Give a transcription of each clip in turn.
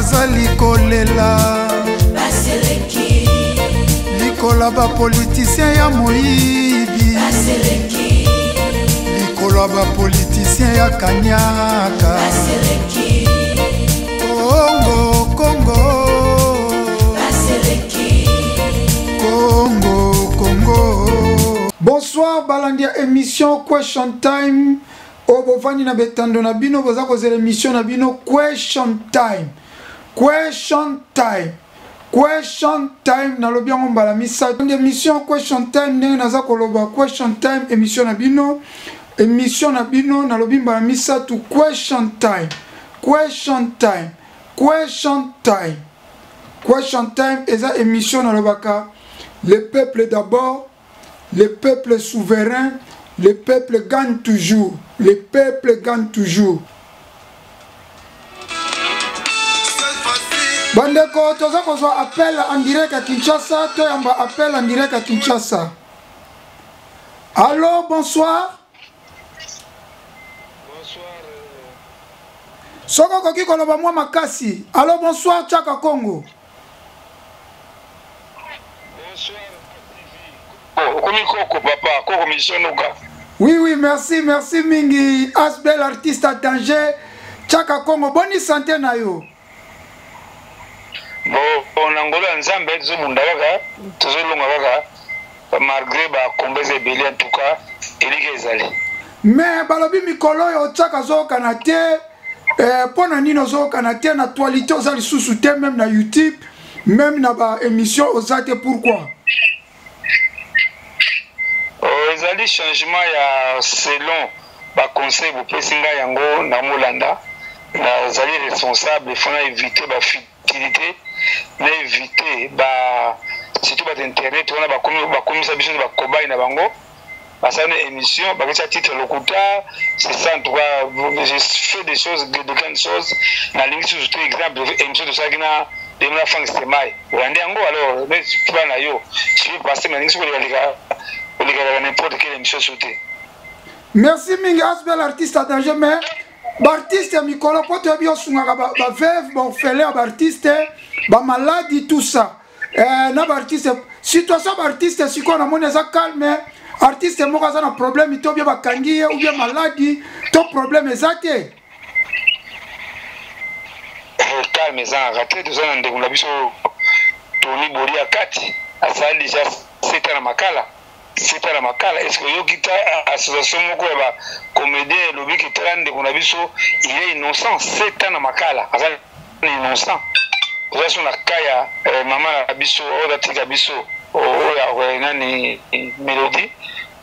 bazali kolela baseleki likola ba politicien ya moyibi baseleki likola ba politicien ya kanyaka baseleki Congo Congo baseleki Congo Congo. Bonsoir balandia émission Question Time. Obovani na betando na bino boza kozela émission na bino Question Time. Question Time. Question Time na lobi yango mbala misa. Émission Question Time ndenge naza koloba Question Time émission na bino. Émission na bino na lobi mbala misa to Question Time. Question Time. Question Time. Question Time eza émission na lobaka le peuple d'abord, le peuple souverain. Le peuple gagne toujours. Le peuple gagne toujours. Bandeko, toza kozwa appel en direct à Kinshasa. Toyamba appel en direct à Kinshasa. Allô, bonsoir. Bonsoir. Soko koki koloba mwa makasi. Allô, bonsoir, Tchaka Congo. Bonsoir. Koko papa, koko missionuka. Oui, oui, merci, merci mingi. Asbel artiste à danger. Tchaka Congo, bonne santé na yo. Bon, Angola nzambe zobunda kaka, tozolonga kaka, malgré ba kombeze belé en tout cas, elike ezali. Mais balobi mikolo yo Tchaka zo kanate, pona nino zo kanate na actualité aux lisusu te même na YouTube, même na ba émission aux ate pourquoi? Ezali changement ya selon ba conseil bu pesinga yango na molanda na zali responsable faut éviter ba futilité na éviter ba surtout ba internet on a ba komisa biso ba kobai na bango parce que émission ba que titre locuta c'est ça en tout cas je fais des choses de grandes choses na ligne sur tout exemple émission de ça gina de la fin c'est mai on yango alors mais tu vas na yo je vais passer ma ligne sur n'importe quelle émission sautée. Merci mingi asbel artiste à danger mais l'artiste mikolo pote bio sunga ba veuve ba orphelin ba artiste ba maladie tout ça na ba artiste situation ba artiste siko na mona za calme artiste moko za na problème to bien ba kangiye ou bien maladie to problème ezate calme za raté tout ça na ndeko na biso Tony Bori akati asali déjà c'est à la makala. C'est à la makala. Est-ce que Yokita, association moko ya comédien lobi ki trande ko na biso, il est innocent, c'est à la makala. Azali innocent. Oza so na kaya mama na biso, oza tika biso, oya nani mélodie,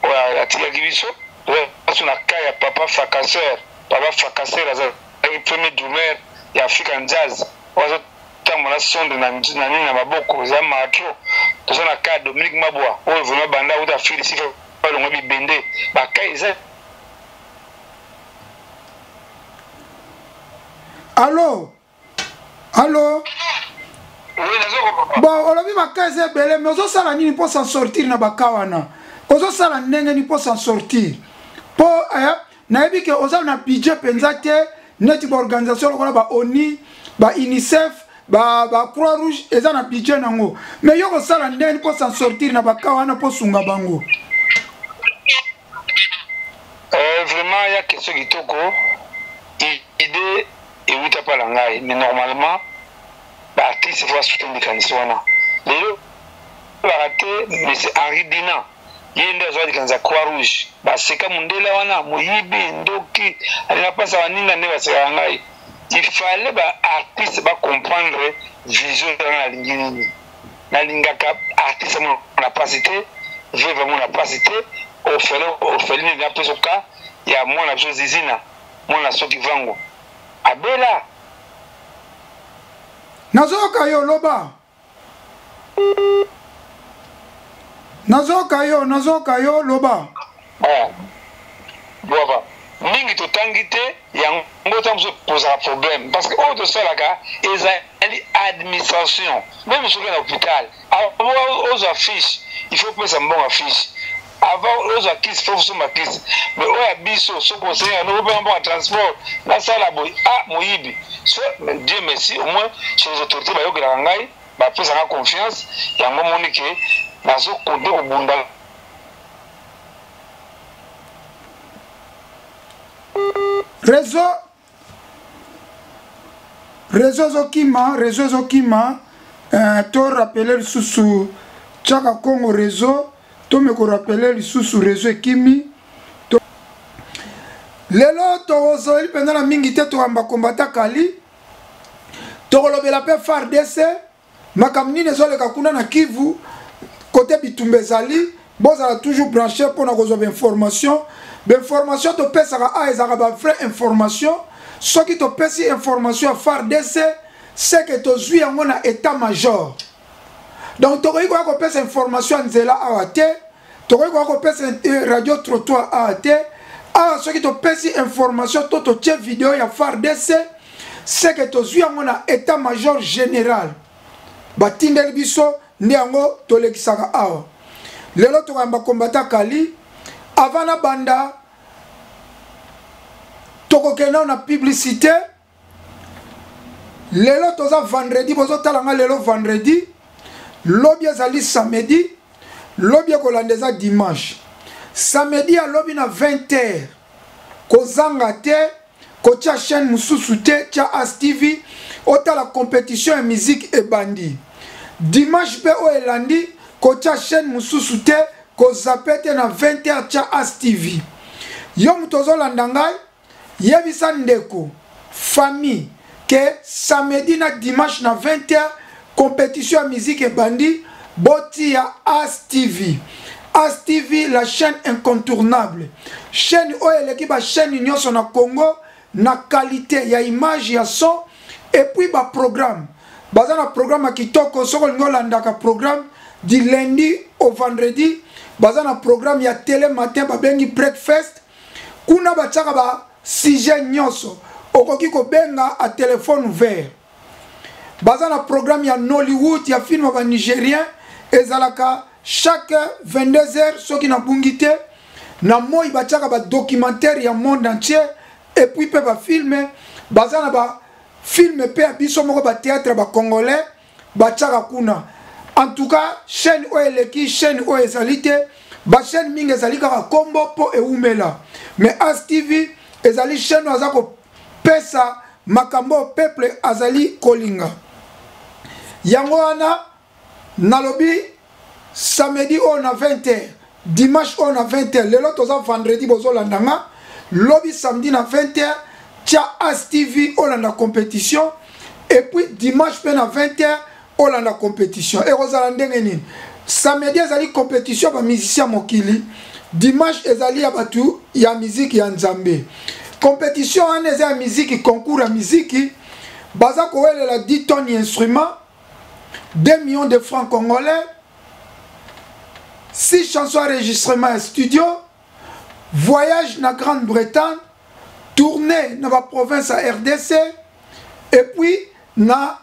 oya tika biso, oza so na kaya papa fracasseur azali premier drummer ya African Jazz. Oza tamona sonde na nini na maboko za matro. Toza na ka Dominique Mabwa oyo vraiment banda uta fili sifa balongo bibende bakaiza. Allô allô oui nazo bon olobi bakaiza belé mais ozo sala nini pour s'en sortir na bakawana ozo sala ndenge ni pour s'en sortir po na yebi ke ozo na budget penza te neti ba organisation lokola ba ONU ba UNICEF ba Croix-Rouge eza na budget nango mais yoko sala ndeni pour s'en sortir na bakawana pour sunga bango vraiment ya question kitoko idée et uta pala ngai mais normalement ba artiste faut soutenir kanisi wana lelo ba raté mais c'est Henri Dina yende azwa kanza Croix-Rouge ba seka mundela wana moyibi ndoki alina pasa waninga ne ba seka ngai. Il fallait que les artistes comprendre la vision de la ligne. La ligne artiste n'a pas cité, veuve n'a pas cité, orpheline n'a pas cité, il y a moins de choses zizina, moins de choses qui vont. Abela. Nazoka yo loba. Nazoka yo loba. Ah. Boba. Mingi to tangite yango tam se pose un problème parce que au de ça là ils administration même sur l'hôpital aux affiches il faut que ça bon affiche avant aux acquis faut sur ma crise mais au abisso ce conseil à nous pas transport la salle à boy ah moyibi so Dieu merci au moins chez les autorités ba yoka ngai ba pesa confiance ya ngomoni ke nazo konde ko bunda réseau Zokima to rappeler sous Tchaka Congo réseau to me ko rappeler sous réseau Kimi to lelo to zoli pendant la mingi te to amba kombata kali to lobela pe FARDC makamni ne zole kakuna na Kivu côté Bitumbezali bozala toujours branché pour na kozo information d'information to pesaka a ezaka ba vraie information ce qui te pesi information à FARDC c'est que tu suis en état major donc tu as ko pesa information nzela awate tu as ko pesa radio trottoir awate ah ce qui te pesi information to tie vidéo ya FARDC c'est que tu suis en état major général batindel biso ndiango to lekisaka awa lelo to kamba kombata kali avant la banda toko kena na publicité lelo toza vendredi bozo talanga lelo vendredi lobi ezali samedi lobi ekolandeza dimanche samedi a lobi na 20h kozanga te kotia chaîne mususu te tia As TV otala compétition ya musique ebandi dimanche pe o elandi kotia chaîne mususu te kozapete na 20h tia As TV yo mutozo landanga yebisa ndeko famille que samedi na dimanche na 20h compétition ya musique ebandi boti ya As TV. As TV la chaîne incontournable chaîne o eleki ba chaîne nyonso na Congo na qualité ya image ya son et puis ba programme baza na programme kitoko soko ngolandaka programme du lundi au vendredi baza na programme ya télé matin ba bengi breakfast kuna bachaka ba sujet nyonso okoki ko benga a téléphone ouvert baza na programme ya Nollywood ya film ba nigérien ezalaka chaque 22h soki na bungite na moi bachaka ba documentaire ya monde entier et puis pe ba filmer baza na ba film pe biso moko ba théâtre ba congolais bachaka kuna en tout cas chaîne o eleki chaîne o ezalite ba chaîne mingi ezalika ka kombo po eumela mais As TV ezali chaîne azako pesa makambo peuple azali kolinga yango wana nalobi samedi on a 20h dimanche on a 20h lelo toza vendredi bozo landanga lobi samedi na 20h tia As TV olanda compétition et puis dimanche pe na 20h olanda compétition et rozala ndenge nini samedi ezali compétition ba musicien mokili dimanche ezali ya batu ya musique ya nzambe compétition ane ya musique concours ya musique baza kowelela 10 tonnes instruments 2 millions de francs congolais 6 chansons enregistrement et studio voyage na Grande-Bretagne tournée dans la province à RDC et puis na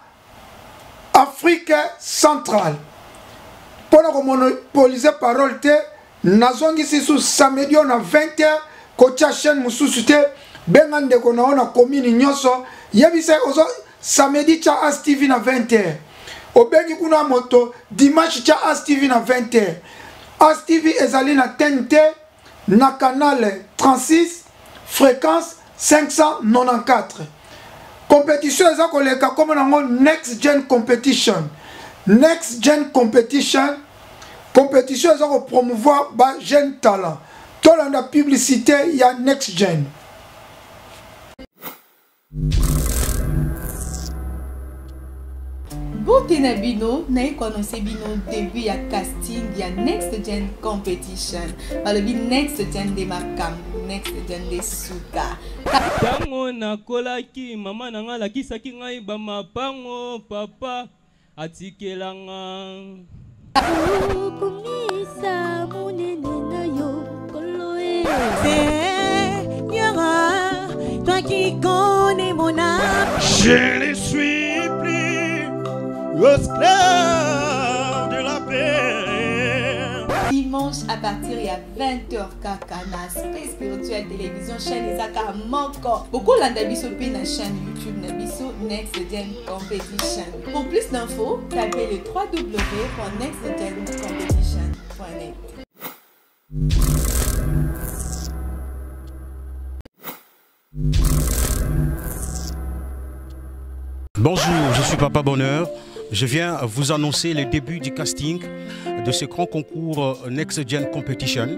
Afrique centrale pour monopoliser parole te nazongi sous samedi on a 20h kocha chaîne mususu te bengande ko na commune nyonso yebisa ozo samedi cha As TV na 20h obengi kuna moto dimanche cha As TV na 20h As TV ezali na TNT na canal 36 fréquence 594 compétition eza koleka comme nango next gen competition compétition eza ko promouvoir ba jeune talent tolanda publicité ya next gen. Bote na bino na ekonose bino début ya casting ya Next Gen Competition. Balobi Next Gen de makambo, Next Gen de suka. Tango nakolaki mama nanga lakisaki ngai ba mapango papa atikelanga. Kumisa munene na yo koloe. Seigneur, toi qui connais mon âme, Je ne suis plus esclave de la paix. Dimanche Dimanche à partir de 20h kaka na Space Spirituel Télévision chaîne Ezaka Moko. Beaucoup l'andabiso puis na chaîne YouTube Nabiso Next Gen Competition. Pour plus d'infos, tapez le www.nextgencompetition.net. Bonjour, je suis Papa Bonheur. Je viens vous annoncer le début du casting de ce grand concours Next Gen Competition.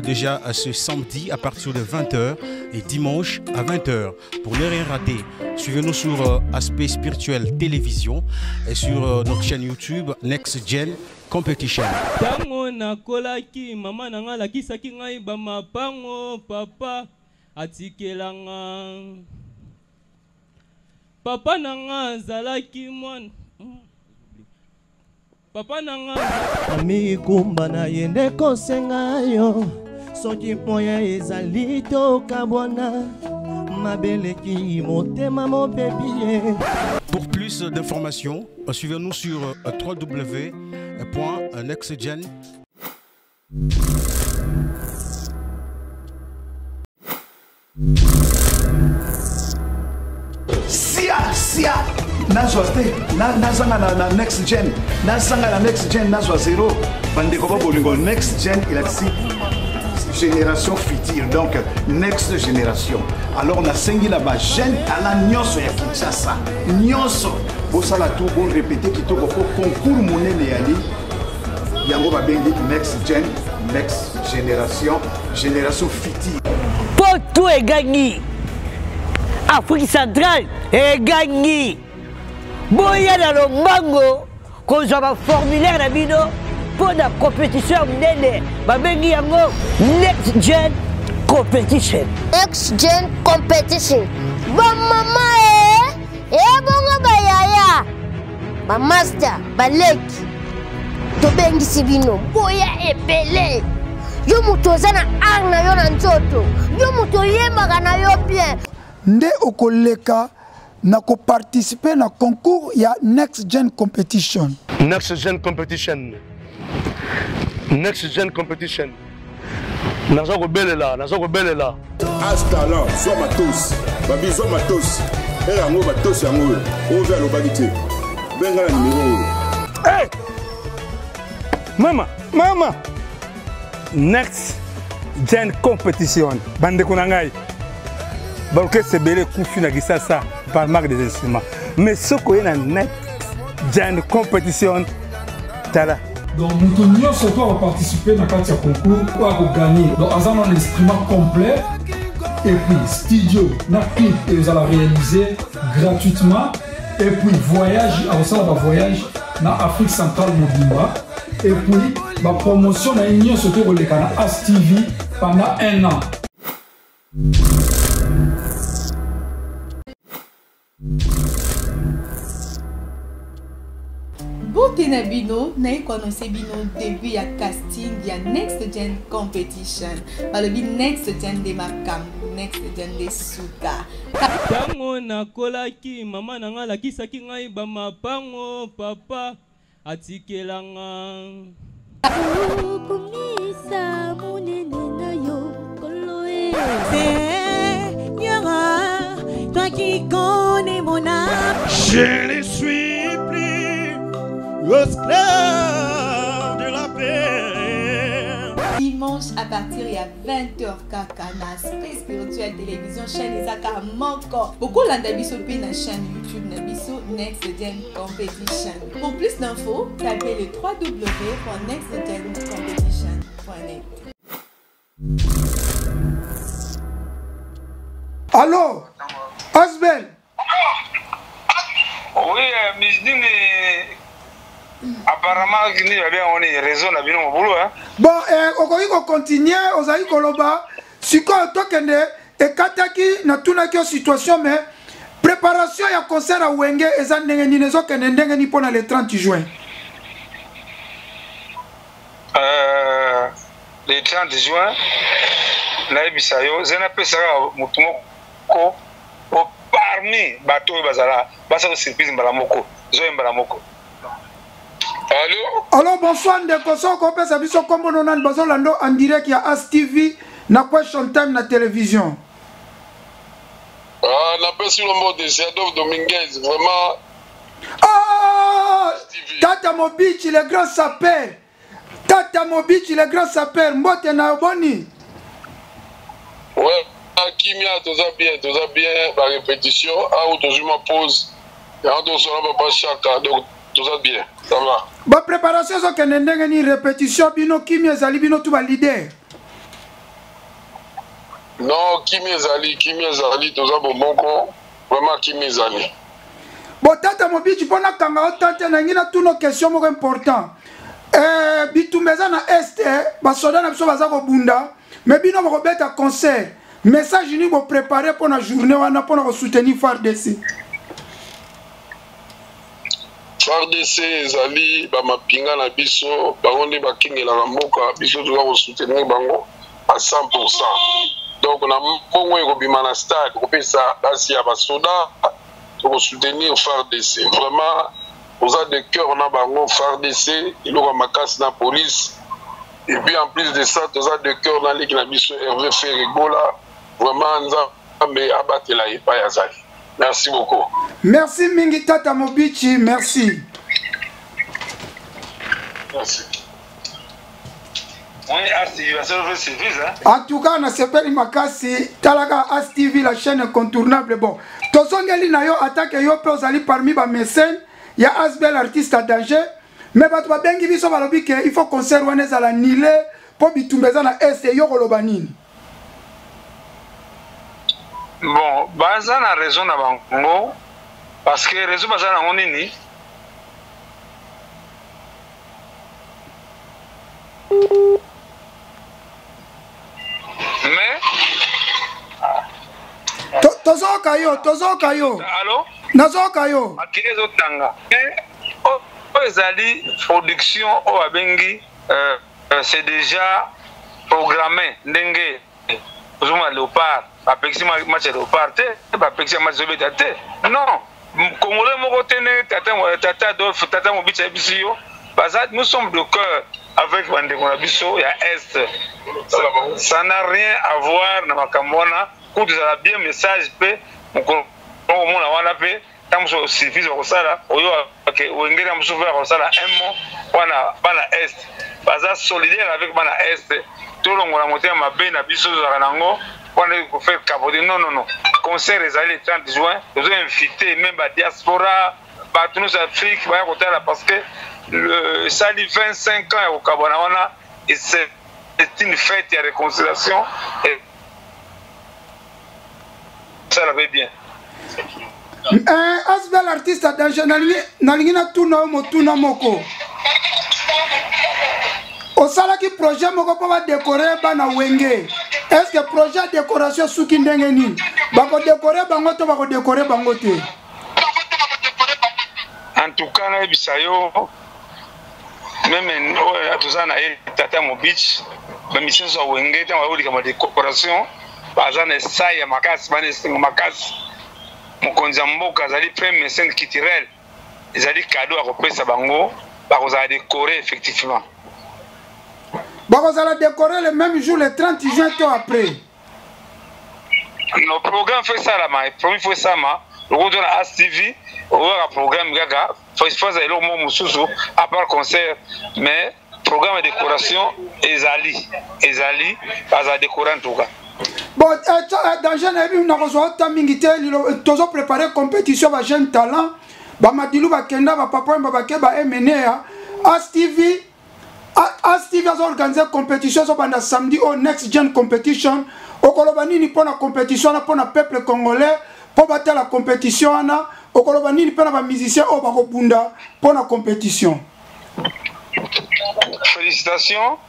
Déjà ce samedi à partir de 20h et dimanche à 20h. Pour ne rien rater, suivez-nous sur Aspect Spirituel Télévision et sur notre chaîne YouTube Next Gen Competition. Tango na kolaki mama nanga lakisaki ngai ba mapango papa atikelanga. Papa nanga zalaki mwana. Papa nanga ami kumba na yende kosenga yo soki moya ezali toka bwana mabeleki motema mon bébé. Pour plus d'informations, suivez-nous sur www.nextgen. Sia nazwa te nazanga na next gen nazanga na next gen nazwa zéro bandeko ba bolingo next gen ilakisi génération future donc next génération alors on a sengi la ba jeune talent nyonso ya Kinshasa nyonso bosala tout bon répéter kitoko ko concours monene yali yango ba bengi next gen next génération future pour tout est gagné. Afrique centrale est gagnée. Boya dans le mango, qu'on soit un formulaire de bino pour la compétition nene. Babengi yango Next Gen Competition. Next Gen Competition. Bon maman bongo bayaya. Ba master, ba leki. To bengi sibino. Boya ebele. Yo mutozana arna yo na nzoto. Yo mutoyemba na yo bien. Nde okoleka na ko participer na concours ya Next Gen Competition. Next Gen Competition. Next Gen Competition. Nazo ko belela. As talent, soit matos. Babi soit matos. Et yango matos yango. O vers le bagité. Benga na numéro. Hey! Mama. Next Gen Competition. Bande kunangai. Balke c'est belé confu na gisasa par marque des instruments. Mais ce qu'on a Next Gen Competition tala. Donc nous tous surtout à participer dans le concours pour gagner. Donc on a un instrument complet et puis studio, na clip et vous allez réaliser gratuitement et puis voyage, on voyage dans Afrique centrale Mobimba et puis la promotion na union surtout au canal As TV pendant 1 an. Bote na bino na konosi bino début ya casting ya Next Gen Competition. Balobi Next Gen de makam, Next Gen de suka. Tango na kolaki mama nanga lakisaki ngai ba mapango papa atikelanga. Kumisa munene na yo koloe. Seigneur, toi qui connais mon âme, Je ne suis plus l'esclave de la paix. Dimanche à partir de 20h kaka na Space Spirituel Télévision chaîne Ezaka Moko. Beaucoup l'andabiso puis na chaîne YouTube Nabiso Next Gen Competition. Pour plus d'infos, tapez le www.nextgencompetition.net. Allô Asbel. Oui, Misdine, apparemment, il y a bien raison, on a bien au boulot. Bon, on va continuer, on va koloba. Si quoi, toi, kende, et kataki, na tuna kyo situation, mais préparation ya concert à Wenge, et ça n'est ni nezo kende ndenge ni pona le 30 juin. Le 30 juin, na ebisayo, zena pesara mutumoko, parmi bateau bazala, basa surprise mbalamoko, zo mbalamoko. Allô, bonsoir ndeko soko pesa biso kombo nonan bazolando en direct ya As TV na Question Time na télévision. Ah, la personne au mot de Adolphe Dominguez, vraiment. Ah, Tata Mobichi, le grand sapeur. Tata Mobichi, le grand sapeur. Mbote na boni. Ouais, Kimia, tout ça bien, la répétition, où toujours ma pause. Et en tout ça, pas chaque, donc tout ça bien, ça va. Ba préparation, c'est que n'engagez répétition, bino Kimia Zali, bino tout va leader. Non, Kimia Zali, tout ça bon vraiment Kimia Zali. Bon, Tata Mobichi, pour la kanga, tante na ngina toutes nos questions importantes. Bitumbeza na este, basoda na biso baza ko bunda, mais bino ko beta concert. Message ni bo préparer pour la journée wana pour na soutenir FARDC. FARDC Zali ba mapinga na biso, ba onde ba kingela na mboka, biso tu ko soutenir bango à 100%. Donc on a mbongo ekobima na stade, ko pesa basi ya basoda pour soutenir FARDC. Vraiment, aux a de cœur, on a bango FARDC, il aura ma casse dans la police. Et puis en plus de ça, tous a de cœur dans l'équipe de Hervé Ferrigola. Vraiment, nous avons abattu la Ipa Yazali. Merci beaucoup. Merci Mingi Tata Mobichi, merci. Merci. En tout cas, on a sepeli makasi talaga As TV, la chaîne incontournable. Bon, tozongeli na yo attaque yo pe ozali parmi ba mécènes, il y a Asbel artiste à danger, mais bato ba bengi biso balobi ke il faut concert wana za la nile po bitumbeza na este yo koloba nini. Bon, baza na raison na bango parce que raison baza na nini. Mais tozoka yo. Allô? Nazoka yo. Makinezo tanga. Ezali production o abengi c'est déjà programmé ndenge ozuma léopard apexi match léopard te apexi match zobeta te. Non, congolais moko tene tata Adolphe tata Mobichi bisio bazat nous sommes de cœur avec bandeko na biso ya est. Ça n'a rien à voir na makamona ko tuzala bien message pe moko mona wana pe tamuso suffise ko sala oyo ke wengera muso faire ko sala un mot wana bana est baza solidaire avec bana est tout longola motema mabe na biso za nango wana ko faire capoter non concert ezali le 30 juin nous avons invité même la diaspora partout en Afrique ba ko tala parce que le sali 25 ans au Kabana wana et c'est une fête de réconciliation et ça va bien. Asbel artiste à danger nalingina tuna motuna moko osala ki projet moko po ba décorer bana wenge. Est-ce que projet décoration suki ndenge ni bako décorer bango to bako décorer bango te? En tout cas na bisayo même atuzana Tata Mobichi ba mission so wenge ta wuli kama décoration bazana saya makasi bane singa makasi mokonza mboka zali premier scène culturelle ezali cadeau à kopesa bango bakozala décorer effectivement bakozala décorer le même jour le 30 juin to après nos programmes fait ça là ma premier fois ça ma le retour à As TV aura programme gaga faut faire le mot mususu à part concert mais programme de décoration ezali bazala décorer en tout cas. Bon, dans jeune ébi na kozo tamingité tozo préparer compétition ba jeune talent ba madilu ba kenda ba papa ba keba MNA As TV a organisé compétition so banda samedi au Next Gen Competition okoloba nini pona compétition na pona peuple congolais po battre la compétition ana okoloba nini pona ba musicien o ba ko bunda pona compétition. Félicitations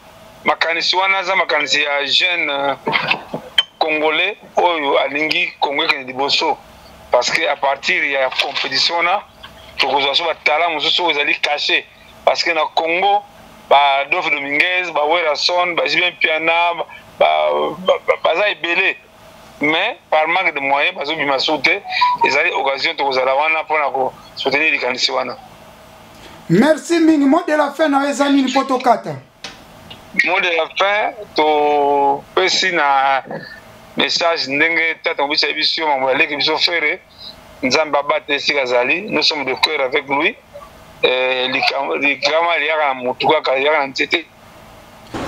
makanisi wana za makanisi ya jeune congolais oyo alingi Congo ke liboso parce que à partir ya compétition na tokozwa so batala mususu ezali caché parce que na Congo ba Adolphe Dominguez ba Werason ba Julien Piana baza ebele mais par manque de moyens bazo bima sauter ezali occasion tokozala wana pona ko soutenir likanisi wana. Merci mingi. Mot de la fin na ezani ni potokata. Mot de la fin to pesi na message ndenge tata mbisa ebisio mamwale ke biso frère nzamba bate sikazali. Nous sommes de cœur avec lui.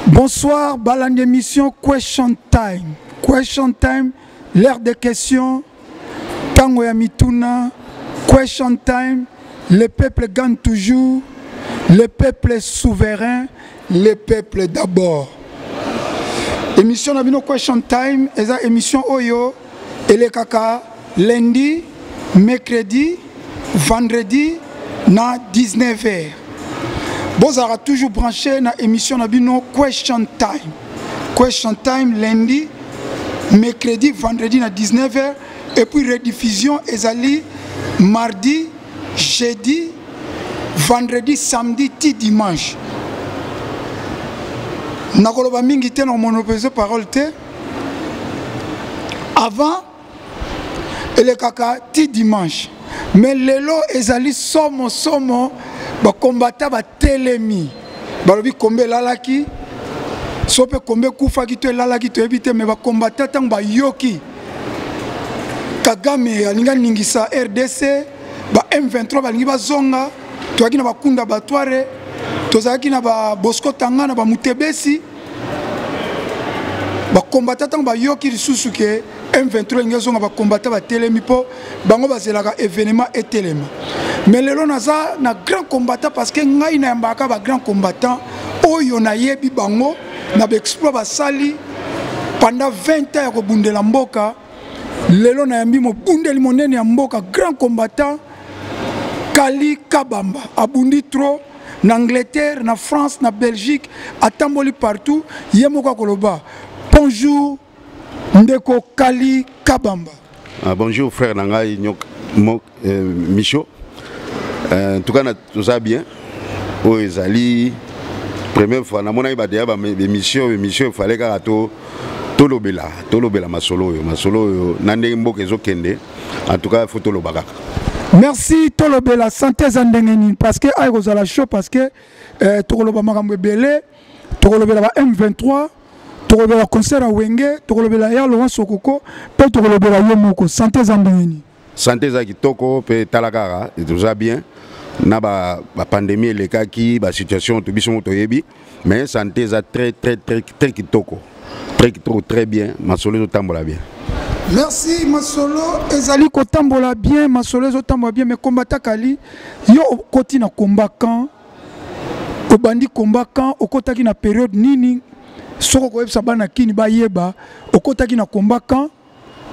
Bonsoir, balan d'émission Question Time. Question Time, l'heure des questions. Tango ya mituna. Question Time, le peuple gagne toujours. Le peuple est souverain. Le peuple d'abord. Émission Nabino Question Time, eza émission Oyo. Et les kaka, lundi, mercredi, vendredi. Na 19h. Vous aurez toujours branché na émission Nabino Question Time. Question Time lundi, mercredi, vendredi na 19h. Et puis rediffusion ezali mardi, jeudi, vendredi, samedi, ti dimanche. Nakoloba mingi te na monopese parole te. Avant, ele kaka ti dimanche. Mais lelo ezali somo ba combattant ba telemi balobi kombe lalaki sope kombe kufa ki to lalaki to ebite mais ba combattant tang ba yoki Kagame alinga ningisa RDC ba M23 balingi bazonga to akina bakunda batware to zaki na ba Bosco Tangana ba Mutebesi ba combattant tang ba yoki lisusu ke M23 ngezonga ba combattant ba telemi po bango bazelaka événement et telema. Mais lelo naza na grand combattant parce que ngai na mbaka ba grand combattant oyo na yebi bango na ba exploit ba sali pendant 20 ans ya ko bundela mboka. Lelo na yambi mo bundeli monene ya mboka grand combattant Kali Kabamba abundi trop na Angleterre, na France, na Belgique, atamboli partout yemoko koloba. Bonjour Ndeko Kali Kabamba. Bonjour frère Nangai Micho. En tout cas, tout ça bien. Oh, Ezali, première fois, na mona iba déjà émission, il fallait que tolobela masolo nande mboka ezokende. En tout cas, il faut tolobaka. Merci tolobela santé zandengeni parce que ay kozala show parce que tokoloba makambo ebele, tokoloba ba M23. Tokoloba concert à Wenge, tokoloba ya Laurent Sokoko, pe tokoloba yo moko santé zambeni. Santé za kitoko pe talakara, et tout ça bien. Na ba pandémie le kaki, ba situation to biso moto yebi, mais santé za très kitoko. Très kitoko très bien, masolo zo tambola bien. Merci masolo ezali ko tambola bien, masolo zo tambola bien mais combattant Kali, yo koti na combat quand obandi combat quand okotaki na période nini soko ko yebisa bana kini ba yeba okotaki na combat quand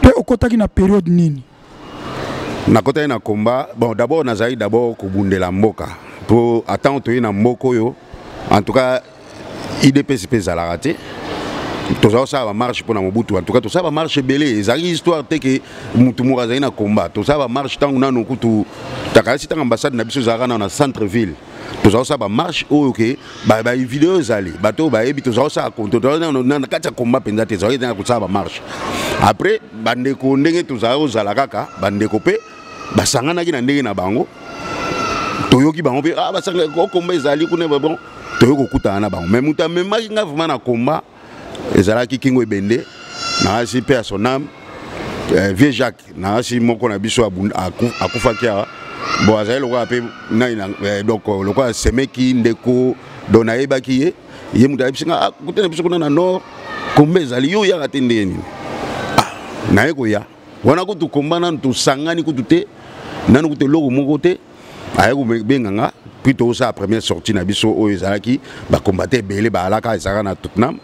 pe okotaki na période nini nakotaki na combat bon d'abord nazali d'abord ko bundela mboka pour attendre to na mboko yo en tout cas IDPS la raté tout ça va marche pour na mobutu en tout cas tout ça va marche belé ezali histoire te que mutu morazali na combat tout ça va marche tant na no kutu takasi tant ambassade na biso zara na centre ville. Tout ça marche ok ba vidéo zali bato ba ebi tout ça compte na kata combat penza te zali na ça marche après bande ko ndenge tout ça ozala kaka bande ko pe basangana ki na ndenge na bango toyoki bango pe ah basanga ko combat zali kuna bon toyoko kutana na bango mais muta même nga vraiment na combat ezala ki kingo ebende na si personnel vieux Jacques na si moko na biso akufa kia. Bon, donc le quoi c'est mec qui ndeko dona ebaki ye muta bisinga kutena biso kuna na nord kombe zali yo ya katende ni na eko ya wana ko tu kombana tu sangani ko tute nanu ko te logo moko te ayeko benganga puis to sa première sortie na biso o ezalaki ba combattre belé ba alaka ezaka na Tottenham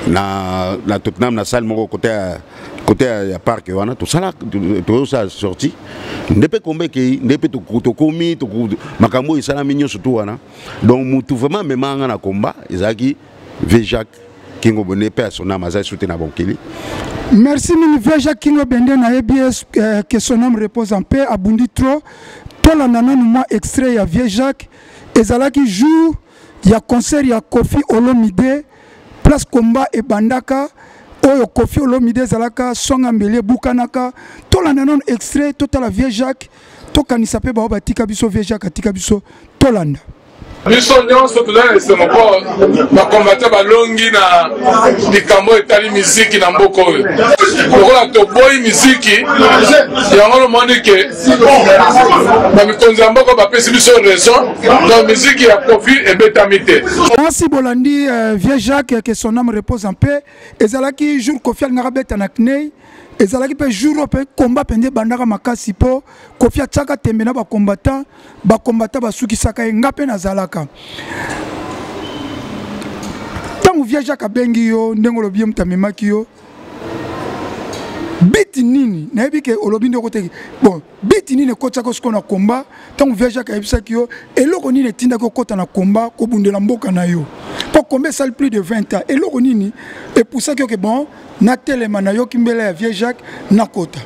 na Tottenham na salle moko côté à parc wana tout ça là tout ça sorti ndepe kombe ke ndepe to komi to makambo isala minyo surtout wana donc mutu vraiment memanga na combat ezaki Jacques Kingo Bende persona maza soutenir na bonkeli. Merci mini Jacques Kingo Bende na EBS que son âme repose en paix abundi trop to la nana moi extrait ya Vieux Jacques ezalaki jour ya concert ya Kofi Olomide place combat et bandaka oyo Kofi Olomide zalaka songa mbele bukanaka to la nanon extrait total la Vieux Jacques to kanisa pe ba batika biso Vieux Jacques atika biso tolanda. Biso nyonso tozana esemo po bakombate balongi na likambo etali miziki na mboka oyo lokola toboyi miziki yango lomoni ke bamikonzi ya mboka bapesi biso raison donc miziki ya kofi ebetami te. Merci bolandi vieux Jacques que son âme repose en paix ezalaki jour kofi alingaka beta na knei ezalaki pe jour pe combat pende bandaka makasi po kofi ataka tembe na bakombata basukisaka nga pe nazalaka tangu vieux Jacques abengi yo ndengo lobi mutamemaki yo biti nini nayebi ke olobi ndeko te bon biti nini kotaka siko na komba tangu vieux Jacques ayebisaki yo eloko nini etindaki okota na komba kobundela mboka na yo po komba esali plus de 20 ans eloko nini epusaki yo ke bon na telema na yo kimbela ya vieux Jacques na kota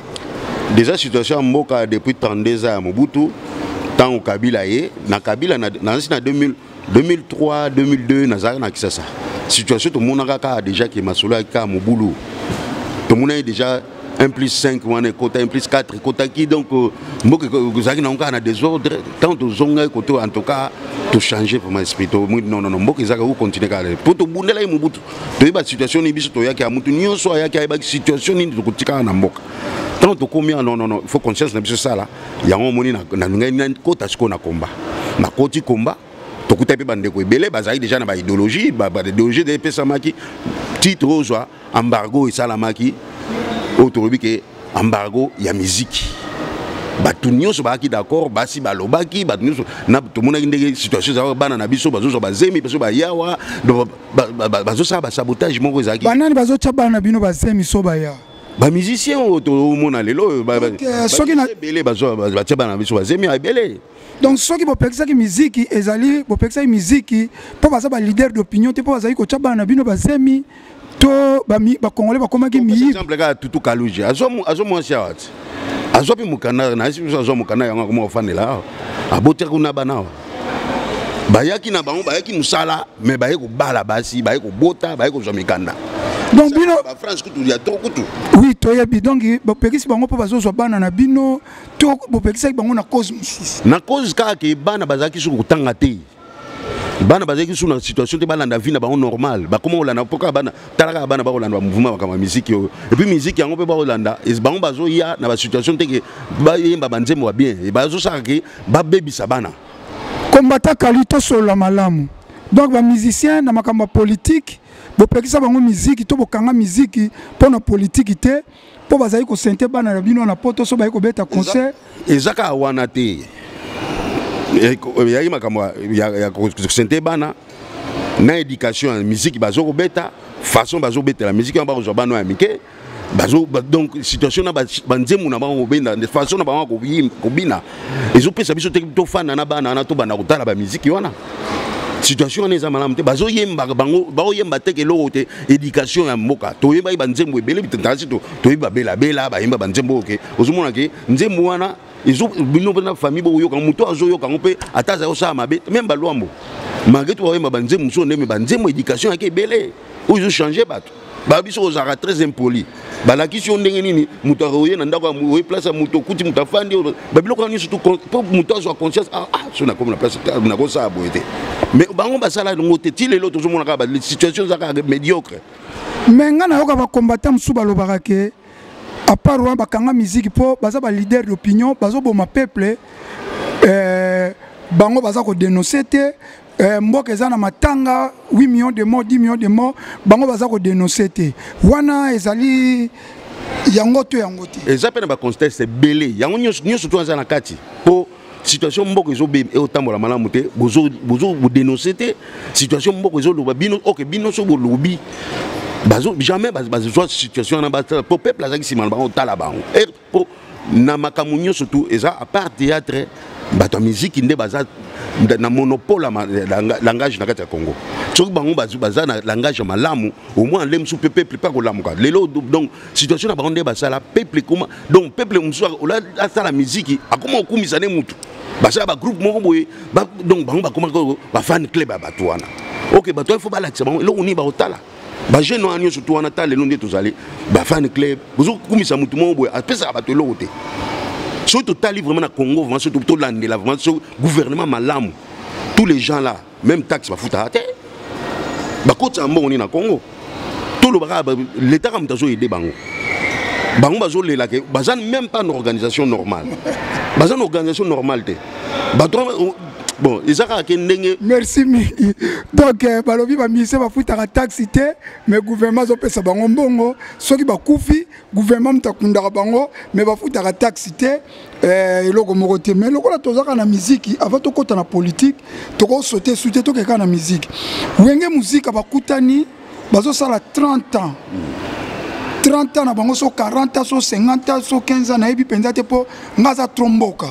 déjà situation mboka depuis 32 ans à Mobutu tant au Kabila na Kabila na 2003 2002 nazaka na Kisasa situation tout monde a déjà qui masolo ka Mobulu tout monde est déjà 1 plus 5 1 plus 4 kota qui donc mboka zaki na on a désordre tant aux zonga côté en tout cas tout changer pour mon esprit non mboka zaka ou continuer ka pour tout bundela Mobutu to ba situation ni biso to yaki a mutu nyonso yaki a ba situation ni to kutika na mboka tant to combien non il faut conscience na biso ça là ya on moni na ngai kota siko na combat na koti combat to kutape bande ko ebele bazali déjà na ba idéologie idéologie de pesa maki titre ozwa embargo et salamaki autorobi ke embargo ya musique batu nyonso baki d'accord basi balobaki batu nyonso na to mona ndenge situation za bana na biso bazo bazemi biso ba yawa bazo sa ba sabotage moko ezaki banani bazo cha bana bino bazemi so ba ya ba musicien to mona lelo soki na belé bazo ba cha bana biso bazemi ebele. Donc soki bopekisaki miziki ezali bopekisaki miziki po baza ba leader d'opinion te po bazali ko cha bana bino bazemi to ba congolais bakomaki mi exemple ka tutu kaluji azo mwasi awati azo pi mukana na isi azo mukana yango ko mofanela abote kuna bana bayaki na bango bayaki musala mais bayeko bala basi bayeko bota bayeko zo mikanda donc bino ba France kutu ya to kutu oui to ya bi donc bopekisi bango po bazo zo bana na bino to bopekisaki bango na cause mususu na cause ka ke bana bazaki su kutanga te bana bazaki sur une situation de balanda vie na ba normal ba comment olanda pourquoi bana talaka bana ba olanda mouvement kama musique et puis musique yango pe ba olanda et bango bazo ya na ba situation te ke ba yemba banzembo wa bien et bazo saki ba bebisa bana combattant qualité sur la malamu donc ba musicien na makamba politique bo pekisa bango musique to bokanga musique pour na politique te po bazali ko sente bana na bino na poto so ba ko beta concert ezaka wana te yaki makambo ya kosente bana na éducation ya musique bazoko beta façon bazo beta la musique ba ko bana ya mike bazo donc situation na banzemu na bango benda de façon na bango ko bina ezo pesa biso te to fana na bana na to bana kotala ba musique wana situation na eza malamu te bazo yemba bango bao yemba te ke loko te éducation ya mboka to yemba banzemu ebele bitantasi to yeba bela ba yemba banzemu ke ozomona ke nzemu wana ils ont une famille bo yoka muto azo yoka ngopé ataza osa mabe même balwambo malgré tout ba banze muso ndeme banze mo éducation yake belé ou ils ont changé bato ba biso ozara très impoli balaki si ndenge nini muto aroye na ndako mu place muto kuti muto afandi ba biloko ni surtout pour muto azo conscience so na comme la place na ko sa boete mais bango basala ngote ti lelo to zomona ka ba situation za ka médiocre mais ngana yoka ba combattant musu balobaka ke à part ouais bakanga musique po baza ba leader d'opinion bazo boma peuple bango baza ko dénoncer te mboka eza na matanga 8 millions de morts 10 millions de morts bango baza ko dénoncer te wana ezali yango te eza pe na ba contexte belé yango nyonso to eza na kati po situation mboka ezo be otambola malamu te bozo dénoncer te situation mboka ezo loba bino OK bino so bolobi bazo jamais bazo situation na bata pour peuple azaki simana bango tala bango et pour na makamunyo surtout eza à part théâtre bato musique inde baza na monopole langage na kati ya Congo soki bango baza na langage malamu au moins lem sou peuple pas ko lamuka lelo donc situation na bango nde basala peuple comment donc peuple musu ola asala musique akoma okumisa ne mutu basala ba groupe moko boye donc bango bakoma ba fan club bato wana OK bato il faut balakisa bango lo uni ba otala ba jeune no surtout wana ta lelo nde tozali ba fan club bozo kumisa mutu mo boye apesa bato lo te surtout tali vraiment na Congo vraiment surtout to landela vraiment so gouvernement malamu tous les gens là, même taxe, bafuta te. Bakota mbongo ni na Congo. Tout le bras, l'État a aidé bango. Bango bazo le lake, bazan même pas une organisation normale. Bazan une organisation normale te. Bon, ils ont merci Miki. Donc balobi ba mise ba futa ka taxe te, mais gouvernement zo pesa bango mbongo, soki ba kufi, gouvernement mtakunda bango, mais ba futa ka taxe te, eloko moko te. Mais lokola tozaka na musique, avant to kota na politique, to ko sauter souter to keka na musique. Wenge musique ba kutani, bazo sala 30 ans. 30 ans na bango so 40 ans, so 50 ans, so 15 ans na ebi penza te po ngaza tromboka.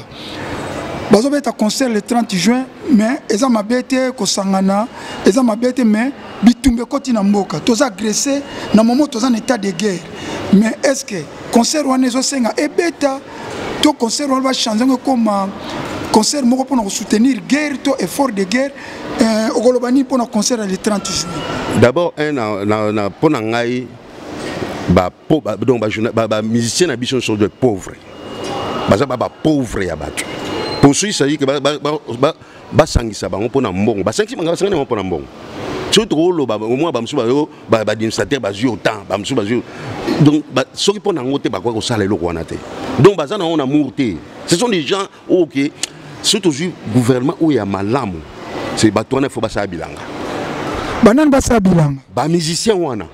Bazo beta concert le 30 juin, mais eza mabete ko sangana, eza mabete mais bitumbe koti na mboka. Toza agressé na moment toza en état de guerre. Mais est-ce que concert wana zo senga ebeta to concert wana va changer comme concert moko pour soutenir guerre to effort de guerre okolobani pour concert le 30 juin. D'abord na pour ngai ba musicien na biso sont des pauvres. Baza ba pauvre ya bato. Pour ceux qui que basangisa bango pona mbongo basangisi manga basangana pona mbongo surtout lo au moins ba administrateur bazui autant bamsu bazui donc soki pona ngote ba ko sala eloko wana te donc bazana on amour te ce sont des gens OK surtout gouvernement où ya malamu c'est batona faut basa bilanga banan basa bilanga ba musicien wana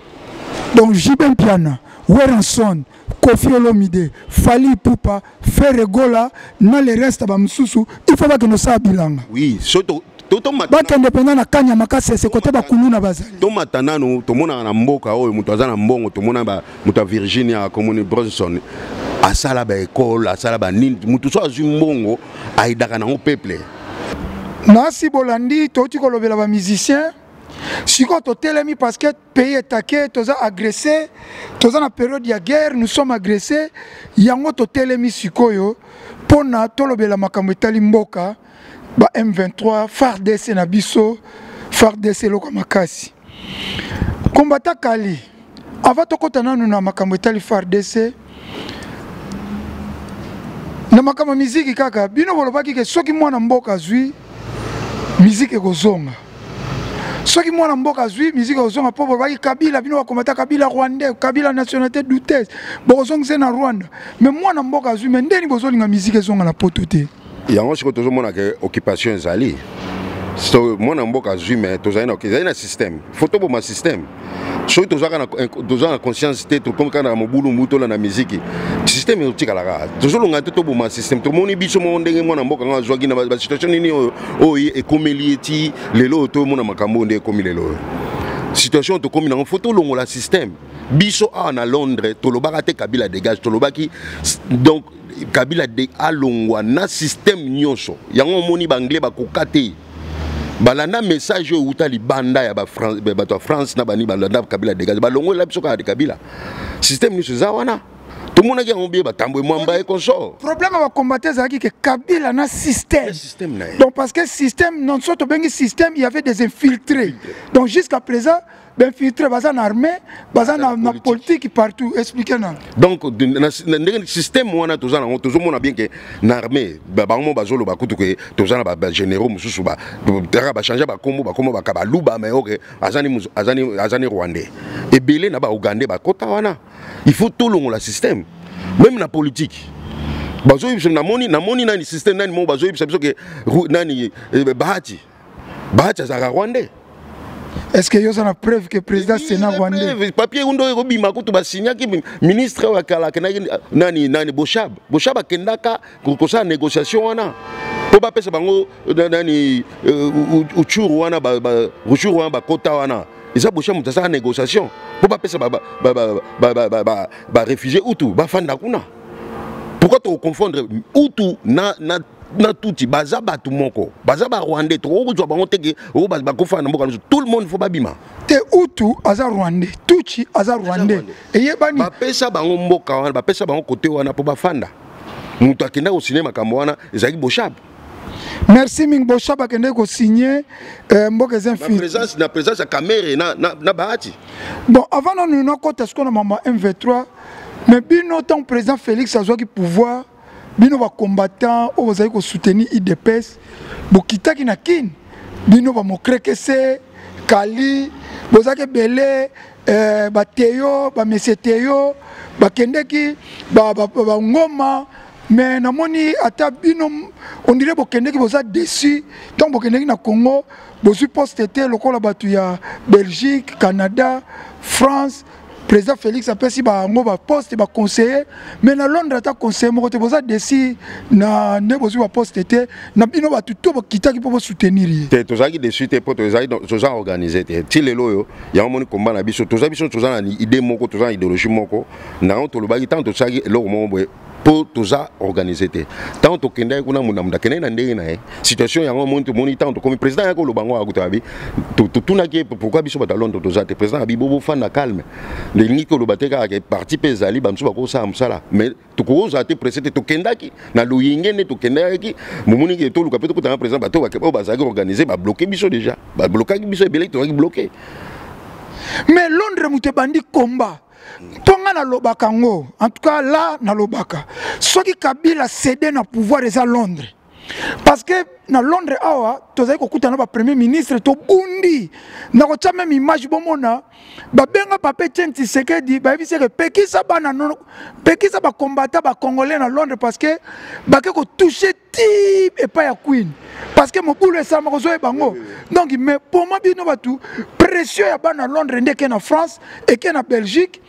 donc Jibin Piana Werenson Kofi Olomide, Fali Poupa, Ferregola, na le reste ba msusu, il faut pas que nous ça bilanga. Oui, surtout ba indépendant na kanya makase c'est côté ba kuluna bazali. To matana no to mona na mboka oyo mutu azana mbongo to mona ba mutu Virginia commune Bronson asala ba école, asala ba nini mutu so azu mbongo aidaka na peuple. Nasi bolandi to ti kolobela ba musicien si quand on télémi parce que pays est attaqué, tous agressé, tous en période de guerre, nous sommes agressés. Yango to télémi sikoyo, pona tolobela makambo etali mboka, ba M23, FARDC na biso, FARDC loko makasi. Combattant Kali, avant to kotana nous na makambo etali FARDC, na makambo musique kaka, bino bolobaki ke soki mwana mboka zui, musique ekozonga. Ceux qui m'ont mboka zui musique ozonga pauvre baki Kabila bino wa komata Kabila rwandais Kabila nationalité douteuse bozonga c'est na Rwanda mais moi na mboka zui mais ndeni bozolinga musique ezonga na poto te yango siko tozomona ke occupation ezali so moi na mboka zui mais tozali na système photo bo ma système so tozaka na conscience te to comme kana mobulu mutola na musique système etika la tozolonga te to bo ma système to moni biso mo ndenge mwana mboka nga zwaki na ba situation nini oyo ekomeli eti lelo to mona makambo nde ekomi lelo situation to komi na photo longo la système biso na Londres to lobaka te Kabila dégage to lobaki donc Kabila de alongwa na système nyonso yango moni ba anglais ba kokate balanda message au utali banda ya ba France na bani balanda Kabila dégage balongo la biso ka de Kabila système ni zawana tout le monde a oublié batambo mwamba et consort problème va combattre zaki que Kabila na système donc parce que système non sorte bengi système il y avait des infiltrés donc jusqu'à présent ben filtré bazan armée bazan na politique partout expliquez-nous donc le système wana tozana tozomona bien que na armée bango bazolo bakutu que tozana ba généraux mususu ba ba changer ba kombo ba kabaluba mais OK azani rwandais et belé na ba ougandais ba kota wana il faut tout le système même la politique bazo na moni nani système nani mo bazo biso que nani bahati za rwandais. Est-ce que vous avez la preuve que le président Sénat rwandais papier undo ebima kutu basinya ki ministre wa kala nani Boshab akendaka kosa négociation wana po ba pesa bango nani uchuru wana ba kota wana isa Boshab mutasa négociation po ba pesa ba réfugié utu ba fanda kuna. Pourquoi tu confondre utu na tuti baza batu moko baza ba rwandais to ko bango teke o ba kofa na mboka tout le monde faut babima te utu aza rwandais tuti aza rwandais eyebani ba pesa bango mboka wana ba pesa bango côté wana po bafanda mutu akenda ko cinéma kambo wana ezaki Boshab. Merci Ming Boshab akende ko signer mboka infiltré na présence ya caméra na bahati bon avant nous na kota ce qu'on a mama M23 mais bino tant président Félix azwaki pouvoir bino ba combattant o bazali ko soutenir IDPS bokitaki na kin bino ba mokrekese kali bozake belé ba teyo ba meseteyo ba kendeki ba ngoma mais namoni ata bino on dirait bokendeki boza déçu donc bokendeki na Congo bozu postete lokola batu ya Belgique Canada France président Félix apesi ba ngo ba poste ba conseiller mais na Londres ata conseiller moko te boza déçu na ne bozu ba postete na bino batu to bakitaki po soutenir te tozaki déçu te po toza organiser te ti lelo yo ya moni komba na biso toza na idée moko toza na idéologie moko na on to lobaki tant tozaki eloko moko pour tout ça organiser tant to kenda kuna munamda kena ndenge na situation yango monte moni tant comme président yako lobango akutabi tout na ki pourquoi biso ba Londres to za te président abibo fana calme le niko lobateka ke parti pezali bamso bako sa msala mais to ko za te président to kenda ki na luyinge ne to kenda ki mumuni ke to luka pe to kutana président bato ba za organiser ba bloquer biso déjà ba bloquer biso ebele to bloquer mais Londres mute bandi combat Tonga na lobaka ngo, en tout cas là na lobaka. Soki Kabila cédé na pouvoir à Londres. Parce que na Londres awa, tozali kokuta na ba premier ministre to bundi. Na ko même image bomona, ba benga pape Tchenti Sekedi, ba bise ke pekisa bana no, pekisa ba combattant ba congolais na Londres parce que ba ke ko toucher type et pas ya Queen. Parce que mon boulot est ça, bango. Donc, mais pour moi, bien tout pression ya bana Londres, ndeke na France et que na Belgique.